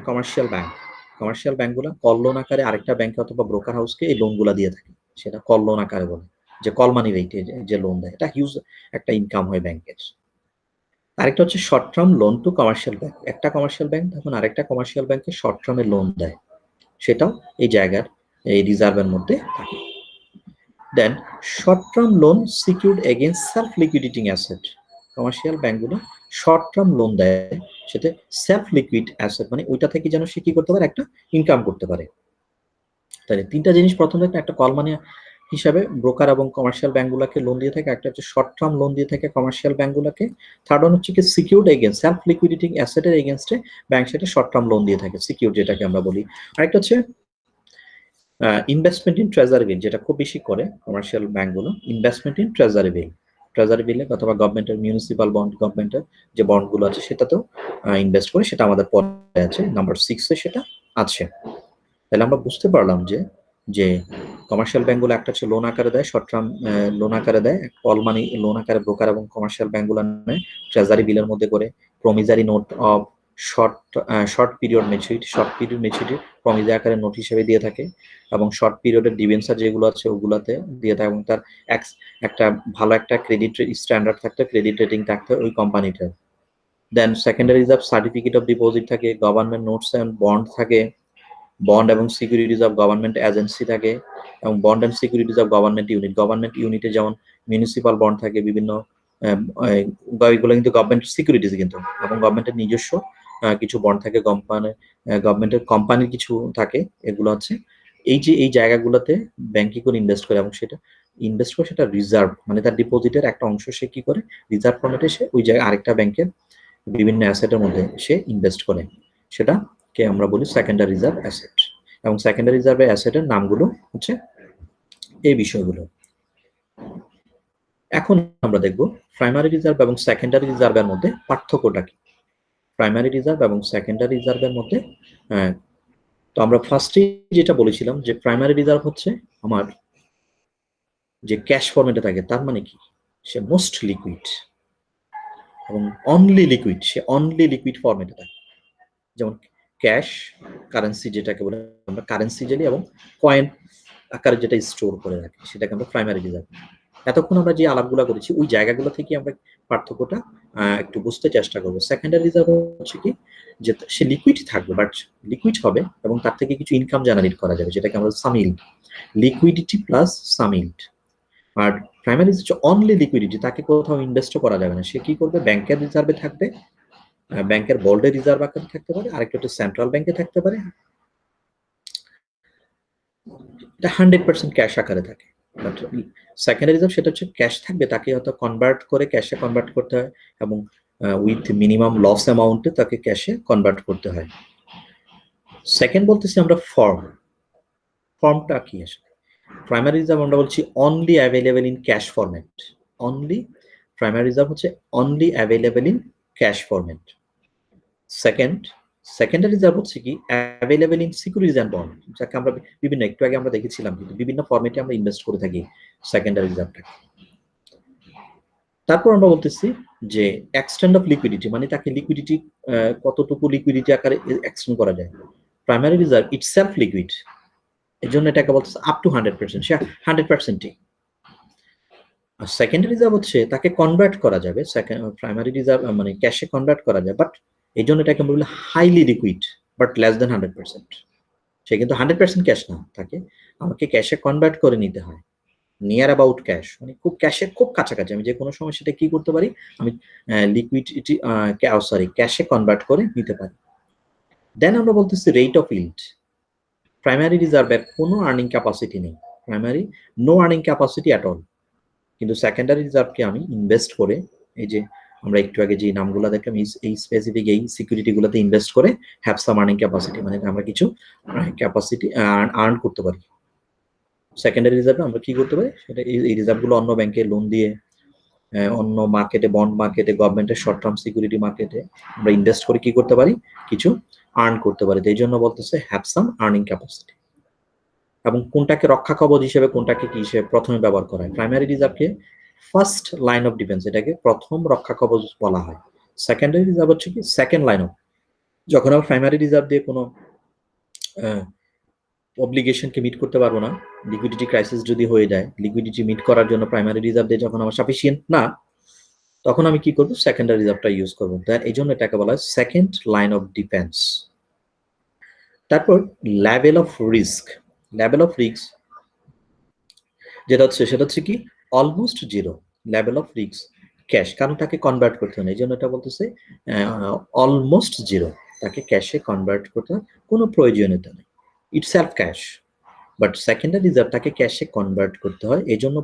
commercial bank. Commercial ব্যাংকগুলো কল লোন আকারে আরেকটা ব্যাংকে অথবা ব্রোকার হাউসকে এই লোনগুলো দিয়ে থাকে, সেটা কল লোন আকারে বলে, যে কল মানি রেটে যে লোন দেয়, এটা হিউজ একটা ইনকাম হয় ব্যাংকের। আরেকটা হচ্ছে short term loan to commercial bank. একটা কমার্শিয়াল ব্যাংক তখন আরেকটা কমার্শিয়াল ব্যাংকে শর্ট টার্মে লোন দেয়, সেটাও এই জায়গার এই রিজার্ভের মধ্যে থাকে। Then short term loan secured against self liquidating asset. Commercial ব্যাংকগুলো শর্ট টার্ম লোন দেয়, সেটা সেলফ লিকুইড অ্যাসেট, মানে ওইটা থেকে যেন সে কি করতে পারে, একটা ইনকাম করতে পারে। তাহলে তিনটা জিনিস প্রথম থেকে একটা কল মানি হিসাবে ব্রোকার এবং কমার্শিয়াল ব্যাংকগুলোকে লোন দিয়ে থাকে, একটা হচ্ছে শর্ট টার্ম লোন দিয়ে থাকে কমার্শিয়াল ব্যাংকগুলোকে, থার্ড ওয়ান হচ্ছে কি সিকিউরড এগেন্স্ট সেলফ লিকুইডিটি অ্যাসেটের এগেনস্টে ব্যাংক সেটা শর্ট টার্ম লোন দিয়ে থাকে, সিকিউর যেটাকে আমরা বলি। আরেকটা হচ্ছে ইনভেস্টমেন্ট ইন ট্রেজারি বিল, যেটা খুব বেশি করে কমার্শিয়াল ব্যাংকগুলো, investment in treasury bill, treasury বিলে অথবা গভর্নমেন্টের মিউনিসিপাল বন্ড, গভর্নমেন্টের যে বন্ডগুলো আছে সেটাতেও ইনভেস্ট করে, সেটা আমাদের পরে আছে নাম্বার 6-এ সেটা আছে। তাহলে আমরা বুঝতে পারলাম যে যে কমার্শিয়াল ব্যাংকগুলো একটা হচ্ছে লোন আকারে দেয়, শর্ট টার্ম লোন আকারে দেয়, কল মানি লোন আকারে ব্রোকার এবং কমার্শিয়াল ব্যাংকগুলো নেয় ট্রেজারি বিলের মধ্যে করে, promissory note of short period maturity promissory আকারে নোট হিসেবে দিয়ে থাকে, এবং শর্ট পিরিয়ডের ডিবেঞ্চার যেগুলো আছে ওগুলাতে দিয়ে থাকে, এবং তার একটা ভালো একটা ক্রেডিট স্ট্যান্ডার্ড থাকতে, ক্রেডিট রেটিং থাকতে ওই কোম্পানিটার। Then secondary reserve certificate of deposit থাকে, গভর্নমেন্ট নোটস অ্যান্ড বন্ড থাকে, বন্ড এবং সিকিউরিটিজ অফ গভর্নমেন্ট এজেন্সি থাকে, এবং bond and securities of government ইউনিটে যেমন মিউনিসিপাল বন্ড থাকে, বিভিন্ন এগুলো কিন্তু গভর্নমেন্ট সিকিউরিটিজ কিন্তু, এবং গভর্নমেন্টের নিজস্ব কিছু বন্ড থাকে, গভর্নমেন্টের কোম্পানির কিছু থাকে, এগুলো হচ্ছে এই যে এই জায়গাগুলোতে ব্যাংক কি করে ইনভেস্ট করে, এবং সেটা ইনভেস্ট করে সেটা রিজার্ভ, মানে তার ডিপোজিটের একটা অংশ সে কি করে রিজার্ভ ফর্মেটে সে ওই জায়গায় আরেকটা ব্যাংকের বিভিন্ন অ্যাসেটের মধ্যে সে ইনভেস্ট করে, সেটা কে আমরা বলি সেকেন্ডারি রিজার্ভ অ্যাসেট। এবং সেকেন্ডারি রিজার্ভ অ্যাসেটের নামগুলো হচ্ছে এই বিষয়গুলো। এখন আমরা দেখব প্রাইমারি রিজার্ভ এবং সেকেন্ডারি রিজার্ভের মধ্যে পার্থক্যটা কি। প্রাইমারি রিজার্ভ এবং সেকেন্ডারি রিজার্ভের মধ্যে তো আমরা ফার্স্টে যেটা বলেছিলাম যে প্রাইমারি রিজার্ভ হচ্ছে আমার যে ক্যাশ ফরম্যাটে থাকে, তার মানে কি সে মোস্ট লিকুইড এবং অনলি লিকুইড, সে অনলি লিকুইড ফরম্যাটে থাকে, যেমন ক্যাশ কারেন্সি যেটাকে বলে আমরা কারেন্সি জেলি, এবং কয়েন আকারে যেটা স্টোর করে রাখি সেটাকে আমরা প্রাইমারি রিজার্ভ। এতক্ষণ আমরা যে আলাপগুলো করেছি ওই জায়গাগুলো থেকে আমরা পার্থক্যটা একটু বুঝতে চেষ্টা করবো। সেকেন্ডারি রিজার্ভ হচ্ছে কি যে সে লিকুইড থাকবে, বাট লিকুইড হবে এবং তার থেকে কিছু ইনকাম জেনারেট করা যাবে, যেটাকে আমরা সামিল্ড, লিকুইডিটি প্লাস সামিল্ড। আর প্রাইমারি হচ্ছে অনলি লিকুইডিটি, তাকে কোথাও ইনভেস্টও করা যাবে না, সে কি করবে ব্যাংকের রিজার্ভে থাকবে, ব্যাংকের বোর্ডে রিজার্ভ আকারে থাকতে পারে, আরেকটা হচ্ছে সেন্ট্রাল ব্যাংকে থাকতে পারে, এটা 100% ক্যাশ আকারে থাকে। বাট সেকেন্ডারি রিজার্ভ সেটা হচ্ছে ক্যাশ থাকবে, তাকে হয়তো কনভার্ট করে ক্যাশে কনভার্ট করতে হয়, এবং উইথ মিনিমাম লস অ্যামাউন্টে তাকে ক্যাশে কনভার্ট করতে হয়। সেকেন্ড বলতেছি আমরা ফর্মটা কি আসলে। প্রাইমারি রিজার্ভ আমরা বলছি only available in cash format, only primary reserve হচ্ছে only available in cash format. Secondary reserve হচ্ছে কি available in securities and bond, যাকে আমরা বিভিন্ন একটু আগে আমরা দেখেছিলাম, কিন্তু বিভিন্ন ফরম্যাটে আমরা ইনভেস্ট করে থাকি সেকেন্ডারি রিজার্ভটাকে। তারপর আমরা বলতেছি যে এক্সটেন্ড অফ লিকুইডিটি, মানে তাকে লিকুইডিটি কতটুকু লিকুইডিটি আকারে এক্সটেন্ড করা যায়। প্রাইমারি রিজার্ভ ইটসেলফ লিকুইড, এই জন্য এটাকে বলতেছে আপ টু 100%, সে 100%ই। আর সেকেন্ডারি রিজার্ভ হচ্ছে তাকে কনভার্ট করা যাবে, প্রাইমারি রিজার্ভ মানে ক্যাশে কনভার্ট করা যায়, বাট এই জন্য এটাকে বললে highly liquid but less than 100%। সে কিন্তু 100% ক্যাশ না থাকে, আমাকে ক্যাশে কনভার্ট করে নিতে হয়, নিয়ার অ্যাবাউট ক্যাশ, মানে খুব ক্যাশের খুব কাছাকাছি, আমি যে কোনো সময় সেটা কি করতে পারি, আমি লিকুইডিটি ক্যাশে কনভার্ট করে নিতে পারি। দেন আমরা বলতেছি রেট অফ ইল্ড। প্রাইমারি রিজার্ভের কোনো আর্নিং ক্যাপাসিটি নেই, primary no earning capacity at all, কিন্তু সেকেন্ডারি রিজার্ভকে আমি ইনভেস্ট করে, এই যে আমরা একটু আগে যে নামগুলো দেখলাম, এই স্পেসিফিক এই সিকিউরিটিগুলোতে ইনভেস্ট করে হ্যাভ সাম আর্নিং ক্যাপাসিটি, মানে আমরা কিছু ক্যাপাসিটি আর্ন করতে পারি। সেকেন্ডারি রিজার্ভে আমরা কি করতে পারি, সেটা এই রিজার্ভগুলো অন্য ব্যাংকে লোন দিয়ে, অন্য মার্কেটে, বন্ড মার্কেটে, গভর্নমেন্টের শর্ট টার্ম সিকিউরিটি মার্কেটে আমরা ইনভেস্ট করে কি করতে পারি, কিছু আর্ন করতে পারি। এই জন্য বলতেছে হ্যাভ সাম আর্নিং ক্যাপাসিটি। এবং কোনটাকে রক্ষা কবচ হিসেবে, কোনটাকে কি হিসেবে প্রথমে ব্যবহার করা হয়, প্রাইমারি রিজার্ভকে ফার্স্ট লাইন অফ ডিফেন্স, এটাকে প্রথম রক্ষা কবচ বলা হয়। সেকেন্ডারি রিজার্ভ হচ্ছে কি সেকেন্ড লাইন অফ, যখন আমরা প্রাইমারি রিজার্ভ দিয়ে কোনো অব্লিগেশনকে মিট করতে পারবো না, লিকুইডিটি ক্রাইসিস যদি হয়ে যায়, লিকুইডিটি মিট করার জন্য প্রাইমারি রিজার্ভ দিয়ে যখন আমার সাফিসিয়েন্ট না, তখন আমি কি করবো, সেকেন্ডারি রিজার্ভটা ইউজ করবো। এই জন্য এটাকে বলা হয় সেকেন্ড লাইন অফ ডিফেন্স। তারপর level of risk, level of risk যেটা হচ্ছে সেটা হচ্ছে কি almost zero, level of risk cash, কারণ তাকে কনভার্ট করতে হয় না, এই জন্য এটা বলতেছে অলমোস্ট জিরো, তাকে ক্যাশে কনভার্ট করতে কোনো প্রয়োজনীয়তা নেই, it's self cash. But secondary reserve তাকে ক্যাশে কনভার্ট করতে হয়, এই জন্য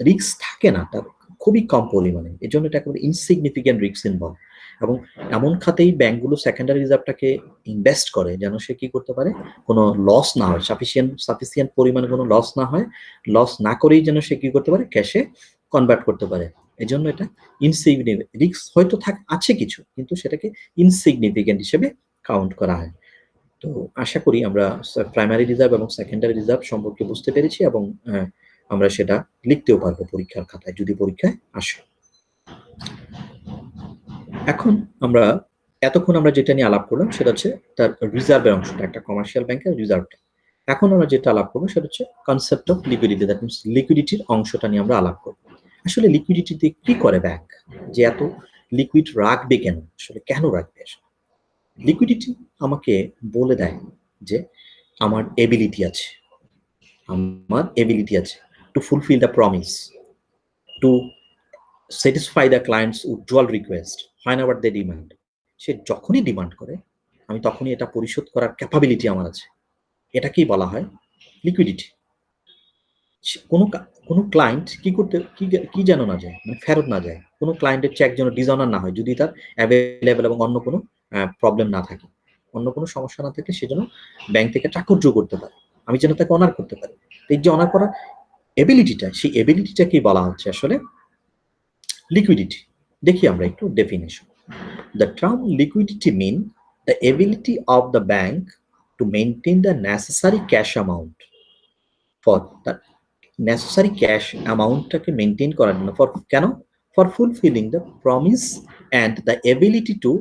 রিস্ক থাকে না তার, খুবই কম পরিমাণে, এই জন্য এটা একেবারে ইনসিগনিফিকেন্ট রিস্ক ইনভলভ। এবং এমন খাতেই ব্যাংকগুলো সেকেন্ডারি রিজার্ভটাকে ইনভেস্ট করে যেন সে কি করতে পারে, কোনো লস না হয়, সাফিসিয়েন্ট পরিমাণে কোনো লস না হয়, লস না করেই যেন সে কি করতে পারে, ক্যাশে কনভার্ট করতে পারে। এই জন্য এটা ইনসিগনিফিকেন্ট, রিস্ক হয়তো আছে কিছু, কিন্তু সেটাকে ইনসিগনিফিকেন্ট হিসেবে কাউন্ট করা হয়। তো আশা করি আমরা প্রাইমারি রিজার্ভ এবং সেকেন্ডারি রিজার্ভ সম্পর্কে বুঝতে পেরেছি, এবং আমরা সেটা লিখতেও পারবো পরীক্ষার খাতায় যদি পরীক্ষায় আসে। এখন আমরা এতক্ষণ আমরা যেটা নিয়ে আলাপ করলাম সেটা হচ্ছে তার রিজার্ভের অংশটা, একটা কমার্শিয়াল ব্যাংকের রিজার্ভটা। এখন আমরা যেটা আলাপ করবো সেটা হচ্ছে concept of liquidity, that means লিকুইডিটির অংশটা নিয়ে আমরা আলাপ করবো। আসলে লিকুইডিটিতে কি করে ব্যাংক, যে এত লিকুইড রাখবে কেন, আসলে কেন রাখবে? লিকুইডিটি আমাকে বলে দেয় যে আমার এবিলিটি আছে, to fulfil the promise, to satisfy the clients উজ্জ্বল রিকোয়েস্ট হোয়েনএভার দে ডিমান্ড। সে যখনই ডিমান্ড করে আমি তখনই এটা পরিশোধ করার ক্যাপাবিলিটি আমার আছে, এটাকেই বলা হয় লিকুইডিটি। কোনো কোনো ক্লায়েন্ট কি করতে কি যেন না যায়, মানে ফেরত না যায়, কোনো ক্লায়েন্টের চেক যেন ডিসঅনার না হয় যদি তার অ্যাভেলেবেল এবং অন্য কোনো প্রবলেম না থাকে, অন্য কোনো সমস্যা না থাকে, সেজন্য ব্যাংক থেকে চাকর্য করতে পারে, আমি যেন তাকে অনার করতে পারি। এই যে অনার করার এবিলিটিটা, সেই এবিলিটিটাকেই বলা হচ্ছে আসলে লিকুইডিটি। দেখি আমরা একটু definition. The term liquidity mean the ability of the bank to maintain the necessary cash amount for the necessary cash amountটাকে মেইনটেইন করার জন্য, ফর কেন, for fulfilling the promise and the ability to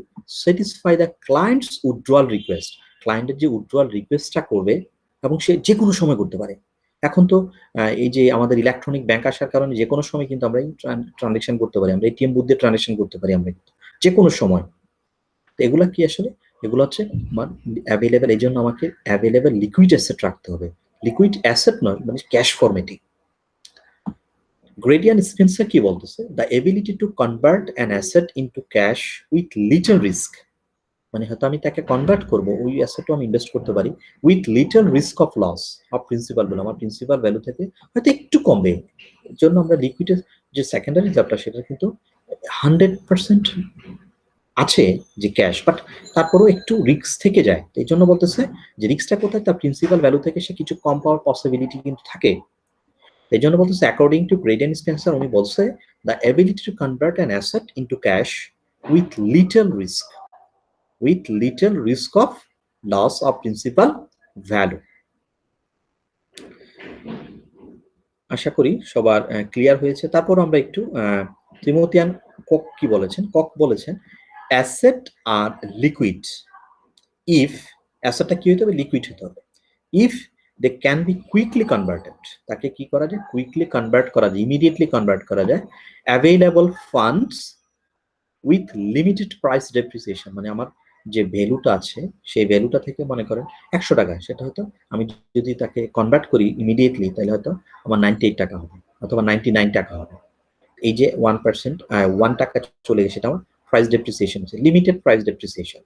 satisfy the clients withdrawal request. ক্লায়েন্টের যে উইথড্রয়াল রিকোয়েস্টটা করবে এবং সে যে কোনো সময় করতে পারে। এখন তো এই যে আমাদের ইলেকট্রনিক ব্যাংক আসার কারণে যে কোনো সময় কিন্তু আমরা ট্রানজাকশন করতে পারি, আমরা এটিএম বুথ দিয়ে ট্রানজাকশন করতে পারি আমরা কিন্তু যে কোনো সময়। তো এগুলা কি আসলে, এগুলো হচ্ছে আমার অ্যাভেলেবেল, এই জন্য আমাকে অ্যাভেলেবেল লিকুইড অ্যাসেট রাখতে হবে, লিকুইড অ্যাসেট নয়, মানে ক্যাশ ফরম্যাটে। গ্রেডিয়ান স্পেন্সার কি বলতেছে, the ability to convert an asset into cash with little risk, মানে হয়তো আমি তাকে কনভার্ট করবো, ওই অ্যাসেটও আমি ইনভেস্ট করতে পারি with little risk of loss of principal value, আমার প্রিন্সিপাল ভ্যালু থেকে হয়তো একটু কমবে। এর জন্য আমরা লিকুইডের যে সেকেন্ডারি রিজার্ভটা সেটা কিন্তু 100% আছে যে ক্যাশ, বাট তারপরেও একটু রিস্ক থেকে যায়। এই জন্য বলতেছে যে রিস্কটা কোথায়, তার প্রিন্সিপাল ভ্যালু থেকে সে কিছু কম পাওয়ার পসিবিলিটি কিন্তু থাকে। এই জন্য বলতেছে অ্যাকর্ডিং টু গ্রেডিয়ান স্পেন্সার, উনি বলছে the ability to convert an asset into cash with little risk of loss of principal value. আশা করি সবার ক্লিয়ার হয়েছে। তারপর আমরা একটু তিমোথিয়ান কক কি বলেছেন, বলেছেন অ্যাসেট আর লিকুইড ইফ, অ্যাসেটটা কি হতে হবে, লিকুইড হতে হবে, if they can be quickly converted, তাকে কি করা যায়, কুইকলি কনভার্ট করা যায়, ইমিডিয়েটলি কনভার্ট করা যায়, available funds with limited price depreciation, মানে আমার যে ভ্যালুটা আছে সেই ভ্যালুটা থেকে মনে করেন 100 টাকা, সেটা হয়তো আমি যদি তাকে কনভার্ট করি ইমিডিয়েটলি তাহলে হয়তো আমার 98 টাকা হবে অথবা 99 টাকা হবে। এই যে 1%, 1 টাকা চলে গেছে, সেটা আমার price depreciation, limited price depreciation,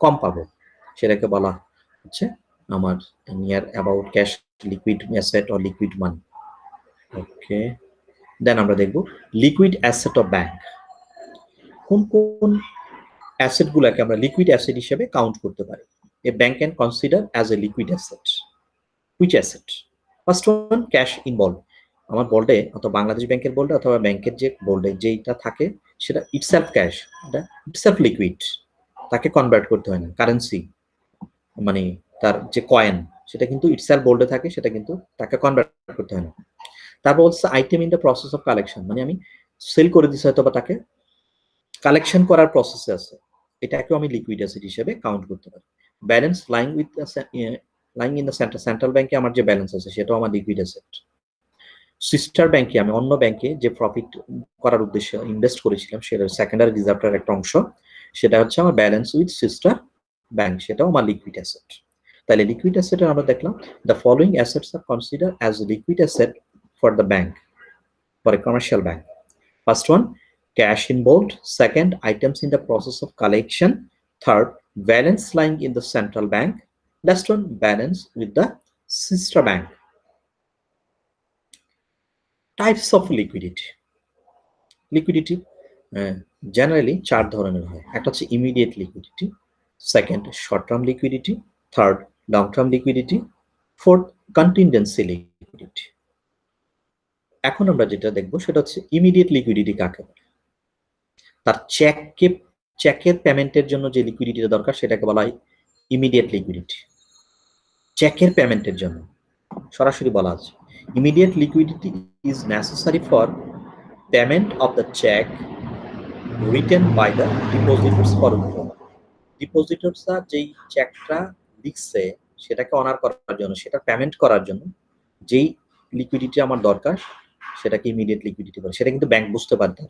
কম পাবো, সেটাকে বলা হচ্ছে আমার near about cash, liquid asset or liquid money. Okay, then আমরা দেখব লিকুইড অ্যাসেট অফ ব্যাংক। কোন কোন অ্যাসেট গুলাকে আমরা লিকুইড অ্যাসেট হিসেবে কাউন্ট করতে পারি? A bank can consider as a liquid asset. Which asset? First one, cash involve. আমার বোর্ডে অথবা বাংলাদেশ ব্যাংকের বোর্ডে অথবা ব্যাংকের যে বোর্ডে যেটা থাকে সেটা ইটসেলফ ক্যাশ, এটা ইটসেলফ লিকুইড, তাকে কনভার্ট করতে হয় না। কারেন্সি মানে তার যে কয়েন সেটা কিন্তু ইটসেলফ বোর্ডে থাকে, সেটা কিন্তু তাকে কনভার্ট করতে হয় না। তারপর হচ্ছে item in the process of collection, মানে আমি সেল করে দিচ্ছি হয়তো বা তাকে কালেকশন করার প্রসেসে আছে, এটাকেও আমি লিকুইড অ্যাসেট হিসেবে কাউন্ট করতে পারি। Balance lying with lying in the central ব্যাংকে আমার যে ব্যালেন্স আছে সেটাও আমার লিকুইড অ্যাসেট। সিস্টার ব্যাংকে আমি অন্য ব্যাংকে যে প্রফিট করার উদ্দেশ্যে ইনভেস্ট করেছিলাম সেটা সেকেন্ডারি রিজার্ভটার একটা অংশ, সেটা হচ্ছে আমার ব্যালেন্স উইথ সিস্টার ব্যাংক, সেটাও আমার লিকুইড অ্যাসেট। তাহলে লিকুইড অ্যাসেটে আমরা দেখলাম the following assets are consider as liquid asset for the bank, for a commercial bank. First one, cash in bold. Second, items in the process of collection. Third, balance lying in the central bank. Last one, balance with the sister bank. Types of liquidity. Liquidity generally 4 ধরনের হয়। একটা হচ্ছে immediate liquidity, second short term liquidity, third long term liquidity, fourth contingency liquidity. এখন আমরা যেটা দেখব সেটা হচ্ছে ইমিডিয়েট লিকুইডিটি কাকে বলে। তার চেকের পেমেন্টের জন্য যে লিকুইডিটিটা দরকার সেটাকে বলা হয় ইমিডিয়েট লিকুইডিটি। চেকের পেমেন্টের জন্য সরাসরি বলা আছে immediate liquidity is necessary for payment of the cheque written by the depositors for withdrawal. ডিপোজিটরসরা যেই চেকটা লিখছে সেটাকে অনার করার জন্য, সেটা পেমেন্ট করার জন্য যেই লিকুইডিটি আমার দরকার সেটাকে ইমিডিয়েট লিকুইডিটি বলে। সেটা কিন্তু ব্যাংক বুঝতে পারবে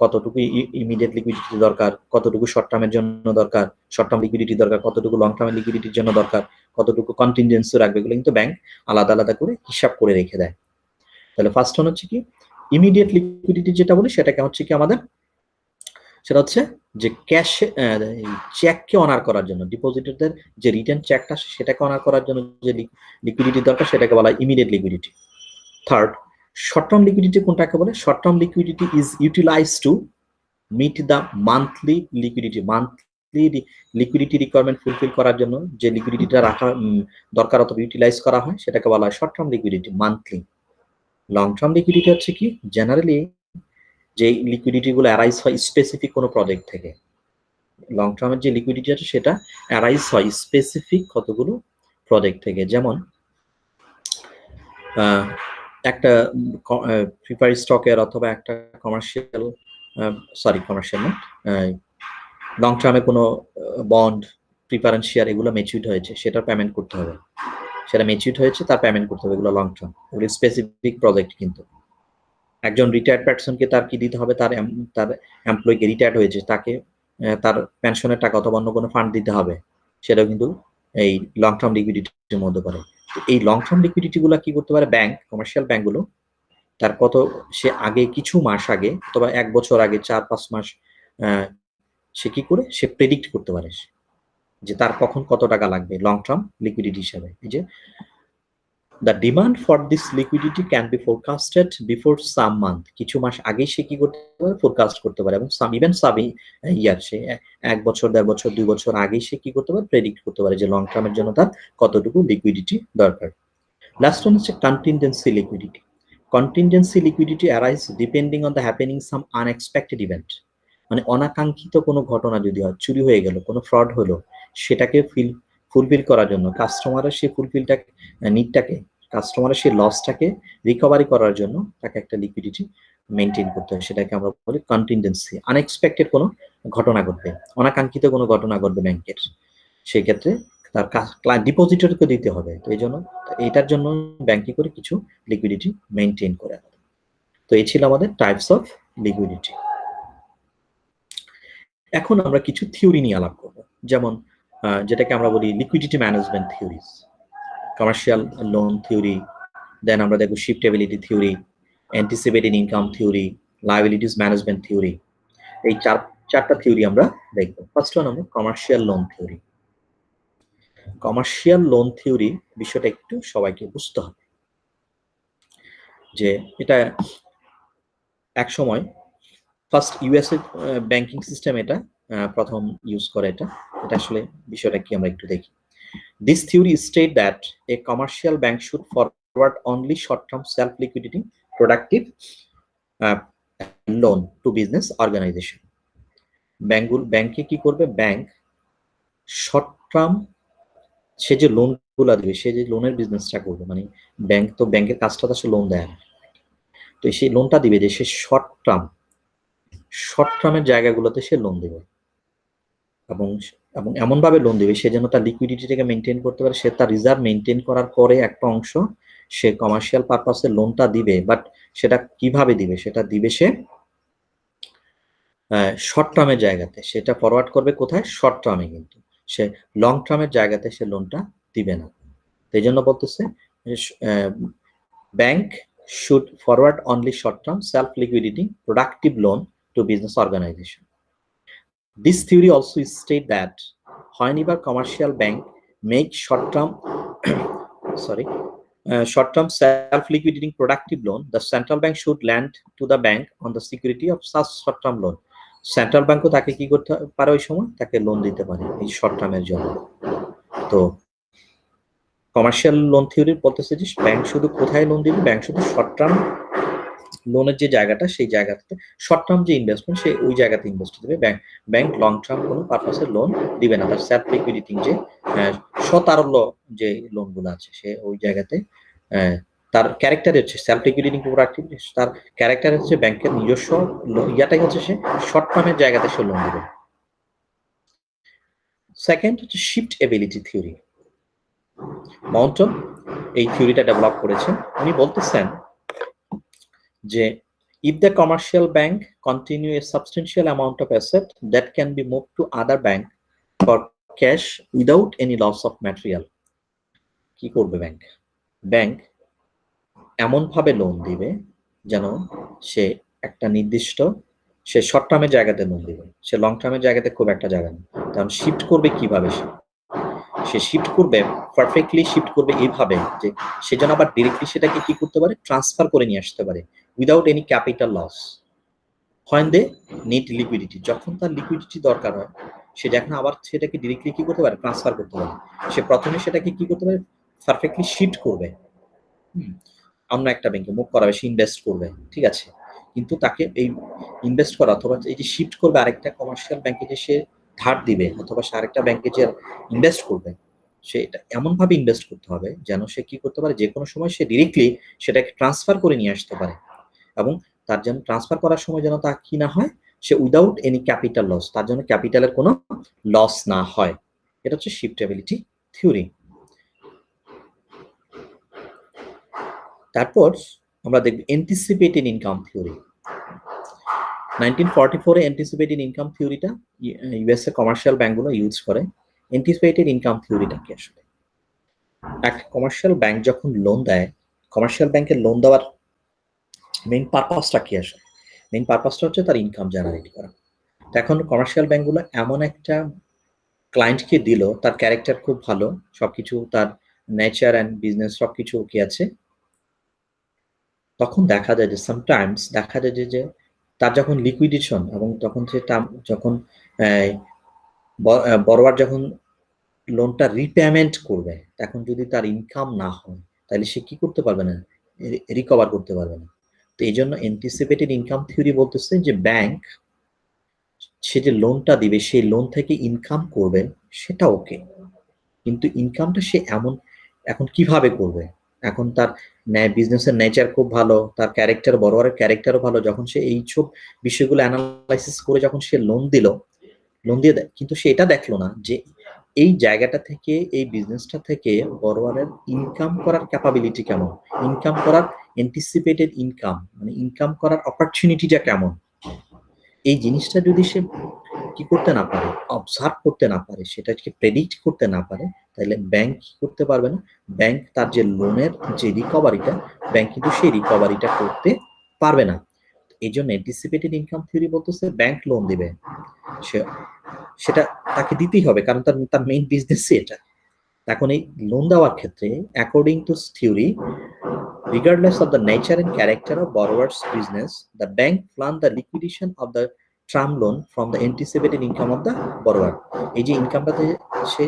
কতটুকু ইমিডিয়েট লিকুইডিটি দরকার, কতটুকু শর্ট টার্মের জন্য দরকার, শর্ট টার্ম লিকুইডিটি দরকার, কতটুকু লং টার্মের লিকুইডিটির জন্য দরকার, কতটুকু কন্টিনজেন্সি রাখবে, এগুলো কিন্তু ব্যাংক আলাদা আলাদা করে হিসাব করে রেখে দেয়। তাহলে ফার্স্ট ওয়ান হচ্ছে কি ইমিডিয়েট লিকুইডিটি যেটা বলি সেটাকে হচ্ছে কি আমাদের সেটা হচ্ছে যে ক্যাশ চেককে অনার করার জন্য, ডিপোজিটরদের যে রিটার্ন চেকটা সেটাকে অনার করার জন্য যে লিকুইডিটি দরকার সেটাকে বলা হয় immediate liquidity. Third, short term liquidity কোনটাকে বলে? Short term liquidity is utilize to meet the monthly liquidity. Monthly liquidity requirement fulfil করার জন্য যে লিকুইডিটিটা রাখা দরকার অথবা ইউটিলাইজ করা হয় সেটাকে বলা হয় short term liquidity, monthly. Long term liquidity হচ্ছে কি জেনারেলি যে লিকুইডিটি গুলো অ্যারাইজ হয় স্পেসিফিক কোনো প্রজেক্ট থেকে। লং টার্মের যে লিকুইডিটি আছে সেটা অ্যারাইজ হয় স্পেসিফিক কতগুলো প্রজেক্ট থেকে। যেমন একটা প্রিফার স্টকের অথবা একটা কমার্শিয়াল না লং টার্মে কোনো বন্ড, প্রিফারেন্স শেয়ার এগুলো ম্যাচিউরড হয়েছে, সেটার পেমেন্ট করতে হবে। সেটা ম্যাচিউরড হয়েছে তার পেমেন্ট করতে হবে, এগুলো লং টার্ম, এগুলো স্পেসিফিক প্রজেক্ট। কিন্তু একজন রিটায়ার্ড পার্সনকে তার কি দিতে হবে? তার এমপ্লয়িকে রিটায়ার্ড হয়েছে তাকে তার পেনশনের টাকা অথবা অন্য কোনো ফান্ড দিতে হবে, সেটাও কিন্তু এই লং টার্ম লিকুইডিটির মধ্যে পড়ে। এই লং টার্ম লিকুইডিটি গুলো কি করতে পারে ব্যাংক, কমার্শিয়াল ব্যাংকগুলো তার সে আগে কিছু মাস আগে অথবা 1 বছর আগে 4-5 মাস সে কি করে সে প্রেডিক্ট করতে পারে যে তার কখন কত টাকা লাগবে লং টার্ম লিকুইডিটি হিসাবে। এই যে the demand for this liquidity can be forecasted before some month, কিছু মাস আগে সে কি করতে পারে ফোরকাস্ট করতে পারে, এবং even some ইয়ার সে 1 বছর 1.5 বছর 2 বছর আগে সে কি করতে পারে প্রেডিক্ট করতে পারে যে লং টার্মের জন্য তার কতটুকু লিকুইডিটি দরকার। লাস্ট ওয়ান হচ্ছে contingency liquidity. Contingency liquidity arise depending on the happening some unexpected event, মানে অনাকাঙ্ক্ষিত কোনো ঘটনা যদি হয়, চুরি হয়ে গেল, কোনো ফ্রড হলো, সেটাকে ফুলফিল করার জন্য কাস্টমারের সেই নিডটাকে কাস্টমারের সেই লসটাকে রিকভারি করার জন্য তাকে একটা লিকুইডিটি মেনটেন করতে হয়, সেটাকে আমরা বলি কন্টিনজেন্সি। আনএক্সপেক্টেড কোনো ঘটনা ঘটবে, অনাকাঙ্ক্ষিত কোনো ঘটনা ঘটবে ব্যাংকের, সেই ক্ষেত্রে তার ডিপোজিটরকে দিতে হবে। তো এই জন্য এটার জন্য ব্যাংক কি করে কিছু লিকুইডিটি মেনটেন করে। তো এই ছিল আমাদের টাইপস অফ লিকুইডিটি। এখন আমরা কিছু থিওরি নিয়ে আলাপ করব, যেমন যেটাকে আমরা বলি liquidity management theories, commercial loan theory, then আমরা দেখব shiftability theory, anticipated income theory, liabilities management theory. এই চারটা থিওরি আমরা দেখব। ফার্স্ট ওয়ান আমরা commercial loan theory. Commercial loan theory বিষয়টা একটু সবাইকে বুঝতে হবে যে এটা এক সময় ফার্স্ট ইউএসএ ব্যাংকিং সিস্টেম এটা প্রথম ইউজ করে। এটা আসলে বিষয়টা কি আমরা একটু দেখি। This theory state that a commercial bank should forward only short-term self-liquidating productive loan to business organization. ব্যাংকে কি করবে? ব্যাংক শর্ট টার্ম সে যে লোনগুলো দিবে, সে যে লোনের বিজনেসটা করবে, মানে ব্যাংক তো ব্যাংকের কাজটা তো লোন দেয় না, তো সেই লোনটা দিবে যে সে শর্ট টার্মের জায়গাগুলোতে সে লোন দেবে, এবং এমন ভাবে লোন দেবে সে যেন তার লিকুইডিটিটাকে মেনটেন করতে পারে। সে তার রিজার্ভ মেনটেন করার পরে একটা অংশ সে কমার্শিয়াল পারপাসে লোনটা দিবে, বাট সেটা কিভাবে দিবে? সেটা দিবে সে শর্ট টার্মের জায়গাতে, সেটা ফরওয়ার্ড করবে কোথায়? শর্ট টার্মে, কিন্তু সে লং টার্মের জায়গাতে সে লোনটা দিবে না। এই জন্য বলতেছে bank should forward only short-term self-liquidating productive loan to business organization. This theory also states that whenever commercial bank make short-term short-term self-liquidating productive loan, the central bank should lend to the bank on the security of such short-term loan. Central ব্যাংকও তাকে কি করতে পারে, ওই সময় তাকে লোন দিতে পারে এই শর্ট টার্মের জন্য। তো কমার্শিয়াল লোন থিওরি বলতেছে যে ব্যাংক শুধু কোথায় লোন দিবে, ব্যাংক শুধু শর্ট টার্ম লোনের যে জায়গাটা, সেই জায়গাতে শর্ট টার্ম যে ইনভেস্টমেন্ট, সে ওই জায়গাতে ইনভেস্ট দেবে। ব্যাংক লং টার্ম কোনো পারপাসে লোন দিবে না। তার সেলফ লিকুইডিটিং যে শতারল্য যে লোনগুলো আছে, সে ওই জায়গাতে তার ক্যারেক্টার হচ্ছে সেলফ লিকুইডিটিং প্রোডাক্টিভ, তার ক্যারেক্টার হচ্ছে ব্যাংকের নিজস্ব ইয়াটাই হচ্ছে সে শর্ট টার্মের জায়গাতে সে লোন দিবে। সেকেন্ড হচ্ছে শিফট এবিলিটি থিওরি। মাউন্টন এই থিওরিটা ডেভেলপ করেছেন। উনি বলতেছেন যে if the commercial bank continue a substantial amount of asset that can be moved to other bank for cash without any loss of material, কি করবে ব্যাংক? ব্যাংক এমন ভাবে লোন দিবে যেন সে একটা নির্দিষ্ট, সে শর্ট টার্মের জায়গাতে লোন দিবে, সে লং টার্মের জায়গাতে খুব একটা জায়গা নেই। কারণ শিফট করবে কিভাবে, সে শিফট করবে পারফেক্টলি, শিফট করবে এইভাবে যে সে যেন আবার ডিরেক্টলি সেটাকে কি করতে পারে, ট্রান্সফার করে নিয়ে আসতে পারে without any capital loss. when they need liquidity, যখন তার লিকুইডিটি দরকার হয়, সে যখন আবার সেটাকে ডিরেক্টলি কি করতে পারে, ট্রান্সফার করতে পারে। সে প্রথমে সেটাকে কি করতে পারে, পারফেক্টলি শিফট করবে, অন্য একটা ব্যাংকে মুভ করাবে, সে ইনভেস্ট করবে, ঠিক আছে। কিন্তু তাকে এই ইনভেস্ট করা অথবা এই যে শিফট করবে আরেকটা কমার্শিয়াল ব্যাংকে যে সে ধার দিবে, অথবা সে আরেকটা ব্যাংকে যে ইনভেস্ট করবে, সে এটা এমনভাবে ইনভেস্ট করতে হবে যেন সে কি করতে পারে, যে কোনো সময় সে ডিরেক্টলি সেটাকে ট্রান্সফার করে নিয়ে আসতে পারে, এবং তার জন্য ট্রান্সফার করার সময় যেন তা কি না হয়, সে উইদাউট এনি ক্যাপিটাল লস, তার জন্য ক্যাপিটালের কোনো লস না হয়। এটা হচ্ছে শিফটেবিলিটি থিওরি। তারপর আমরা দেখব অ্যান্টিসিপেটেড ইনকাম থিওরি। 1944 এ অ্যান্টিসিপেটেড ইনকাম থিওরিটা ইউএসএ কমার্শিয়াল ব্যাংকগুলো ইউজ করে। অ্যান্টিসিপেটেড ইনকাম থিওরিটা কি আসলে? একটা কমার্শিয়াল ব্যাংক যখন লোন দেয়, কমার্শিয়াল ব্যাংকের লোন দেওয়ার মেইন পারপাসটা কি আসে? মেইন পারপাসটা হচ্ছে তার ইনকাম জেনারেট করা। এখন কমার্শিয়াল ব্যাংকগুলো এমন একটা ক্লায়েন্টকে দিল, তার ক্যারেক্টার খুব ভালো, সবকিছু তার নেচার অ্যান্ড বিজনেস সবকিছু ওকে আছে, তখন দেখা যায় যে সামটাইমস দেখা যায় যে তার যখন লিকুইডেশন এবং তখন সেটা যখন বড়োয়ার যখন লোনটা রিপেমেন্ট করবে, তখন যদি তার ইনকাম না হয়, তাহলে সে কি করতে পারবে না, রিকভার করতে পারবে না। তো এই জন্য অ্যান্টিসিপেটেড ইনকাম থিওরি বলতেছে যে ব্যাংক সে যে লোনটা দিবে, সেই লোন থেকে ইনকাম করবে সেটা ওকে, কিন্তু ইনকামটা সে এখন কিভাবে করবে, এখন তার বিজনেসের নেচার খুব ভালো, তার ক্যারেক্টার, বড়োয়ারের ক্যারেক্টারও ভালো, যখন সে এই সব বিষয়গুলো অ্যানালাইসিস করে যখন সে লোন দিয়ে দেয়, কিন্তু সে এটা দেখলো না যে এই জায়গাটা থেকে, এই বিজনেসটা থেকে বড়োয়ারের ইনকাম করার ক্যাপাবিলিটি কেমন, ইনকাম করার অ্যান্টিসিপেটেড ইনকাম, মানে ইনকাম করার অপরচুনিটিটা কেমন। এই জিনিসটা যদি সে কি করতে না পারে, অবজার্ভ করতে না পারে, সেটাকে প্রেডিক্ট করতে না পারে, তাহলে ব্যাংক কি করতে পারবে না, ব্যাংক তার যে লোনের যে রিকভারিটা, ব্যাংক কিন্তু সেই রিকভারিটা করতে পারবে না। এই জন্য অ্যান্টিসিপেটেড ইনকাম থিওরি বলতেছে ব্যাংক লোন দিবে, সেটা তাকে দিতেই হবে, কারণ তার মেইন বিজনেস এটা। এখন এই লোন দেওয়ার ক্ষেত্রে according to theory, regardless of the nature and character of borrower's business, the bank plan the liquidation of the term loan from the anticipated income of the borrower. এই যে ইনকামটাতে সে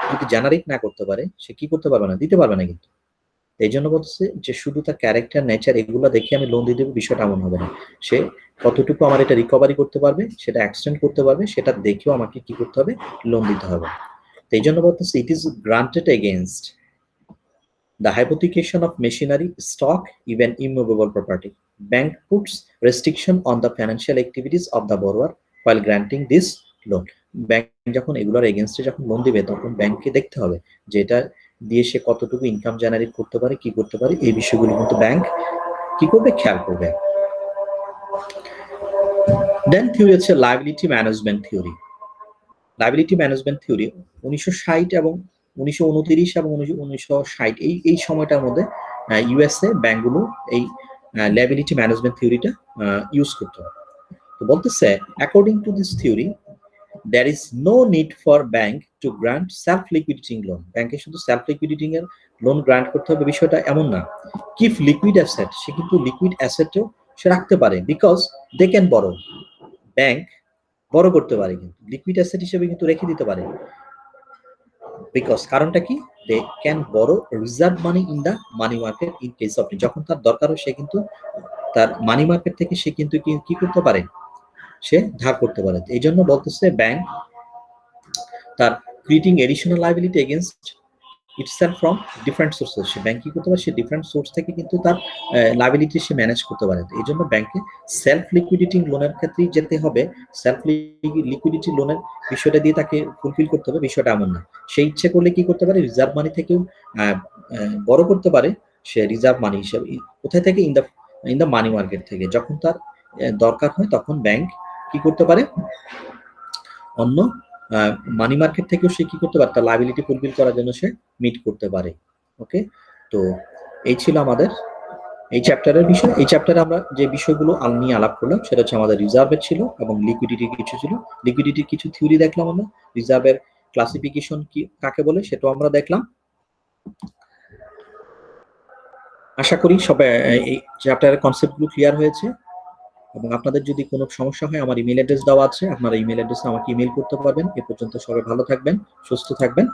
যদি জেনারেট না করতে পারে, সে কি করতে পারবে না, দিতে পারবে না। কিন্তু এই জন্য বলছে যে শুধু তার ক্যারেক্টার, নেচার এগুলো দেখে আমি লোন দিয়ে দেবো, বিষয়টা এমন হবে না। সে কতটুকু আমার এটা রিকভারি করতে পারবে, সেটা এক্সটেন্ড করতে পারবে, সেটা দেখেও আমাকে কি করতে হবে, লোন দিতে হবে। এই জন্য বলতেছে it is granted against the hypothecation of machinery, stock, even immovable property. Bank puts restriction on the financial activities of the borrower while granting this loan. Bank যখন এগুলোর এগেইনস্টে যখন লোন দিবে, তখন ব্যাংককে দেখতে হবে যে এটা দিয়ে সে কতটুকু ইনকাম জেনারেট করতে পারে, কি করতে পারে, এই বিষয়গুলো কিন্তু ব্যাংক কি করবে, খেয়াল করবে। দেন থিওরি হচ্ছে liability management theory. Liability management theory 1960 এবং 1929 এবং 1960 এই সময়টার মধ্যে ইউএসএ ব্যাংকগুলো এই লায়াবিলিটি ম্যানেজমেন্ট থিওরিটা ইউজ করতো। তো বলতেছে according to this theory there is no need for bank to grant self liquidating loan। ব্যাংকে শুধু সেলফ লিকুইডিটিং এর লোন গ্রান্ট করতে হবে বিষয়টা এমন না। কিফ লিকুইড অ্যাসেট, সে কিন্তু লিকুইড অ্যাসেটও সে রাখতে পারে, বিকজ দে ক্যান বড়ো। ব্যাংক বড় করতে পারে, কিন্তু লিকুইড অ্যাসেট হিসেবে কিন্তু রেখে দিতে পারে। বিকজ কারণটা কি, they can borrow reserve money in the money market in case of, যখন তার দরকার হয় সে কিন্তু তার মানি মার্কেট থেকে সে কিন্তু কি করতে পারে, সে ধার করতে পারে। এই জন্য বলতেছে ব্যাংক তার creating additional liability against itself from different sources, say bank কি করতে পারে, সে ডিফারেন্ট সোর্স থেকে কিন্তু তার লায়াবিলিটি সে ম্যানেজ করতে পারে। এই জন্য ব্যাংকে সেলফ লিকুইডিটিং লোনের ক্ষেত্রেই যেতে হবে, সেলফ লিকুইডিটি লোনের বিষয়টা দিয়ে তাকে ফুলফিল করতে হবে বিষয়টা এমন না। সে ইচ্ছে করলে কি করতে পারে, রিজার্ভ মানি থেকেও বড় করতে পারে। সে রিজার্ভ মানি হিসেবে কোথায় থেকে, ইন দ্য মানি মার্কেট থেকে। যখন তার দরকার হয় তখন ব্যাংক কি করতে পারে, অন্য মানি মার্কেট থেকেও সে কি করতে পারে, তার লায়াবিলিটি ফুলফিল করার জন্য সে মিট করতে পারে। ওকে, তো এই ছিল আমাদের এই চ্যাপ্টারের বিষয়। এই চ্যাপ্টারে আমরা যে বিষয়গুলো নিয়ে আলাপ করলাম সেটা হচ্ছে আমাদের রিজার্ভের ছিল এবং লিকুইডিটির কিছু ছিল। লিকুইডিটির কিছু থিওরি দেখলাম আমরা, রিজার্ভের ক্লাসিফিকেশন কি কাকে বলে সেটাও আমরা দেখলাম। আশা করি সবাই এই চ্যাপ্টারের কনসেপ্টগুলো ক্লিয়ার হয়েছে। এবং আপনাদের যদি কোনো সমস্যা হয় আমার ইমেল অ্যাড্রেস দেওয়া আছে, আপনারা ইমেল অ্যাড্রেসে আমাকে ইমেল করতে পারবেন। এ পর্যন্ত সবাই ভালো থাকবেন, সুস্থ থাকবেন।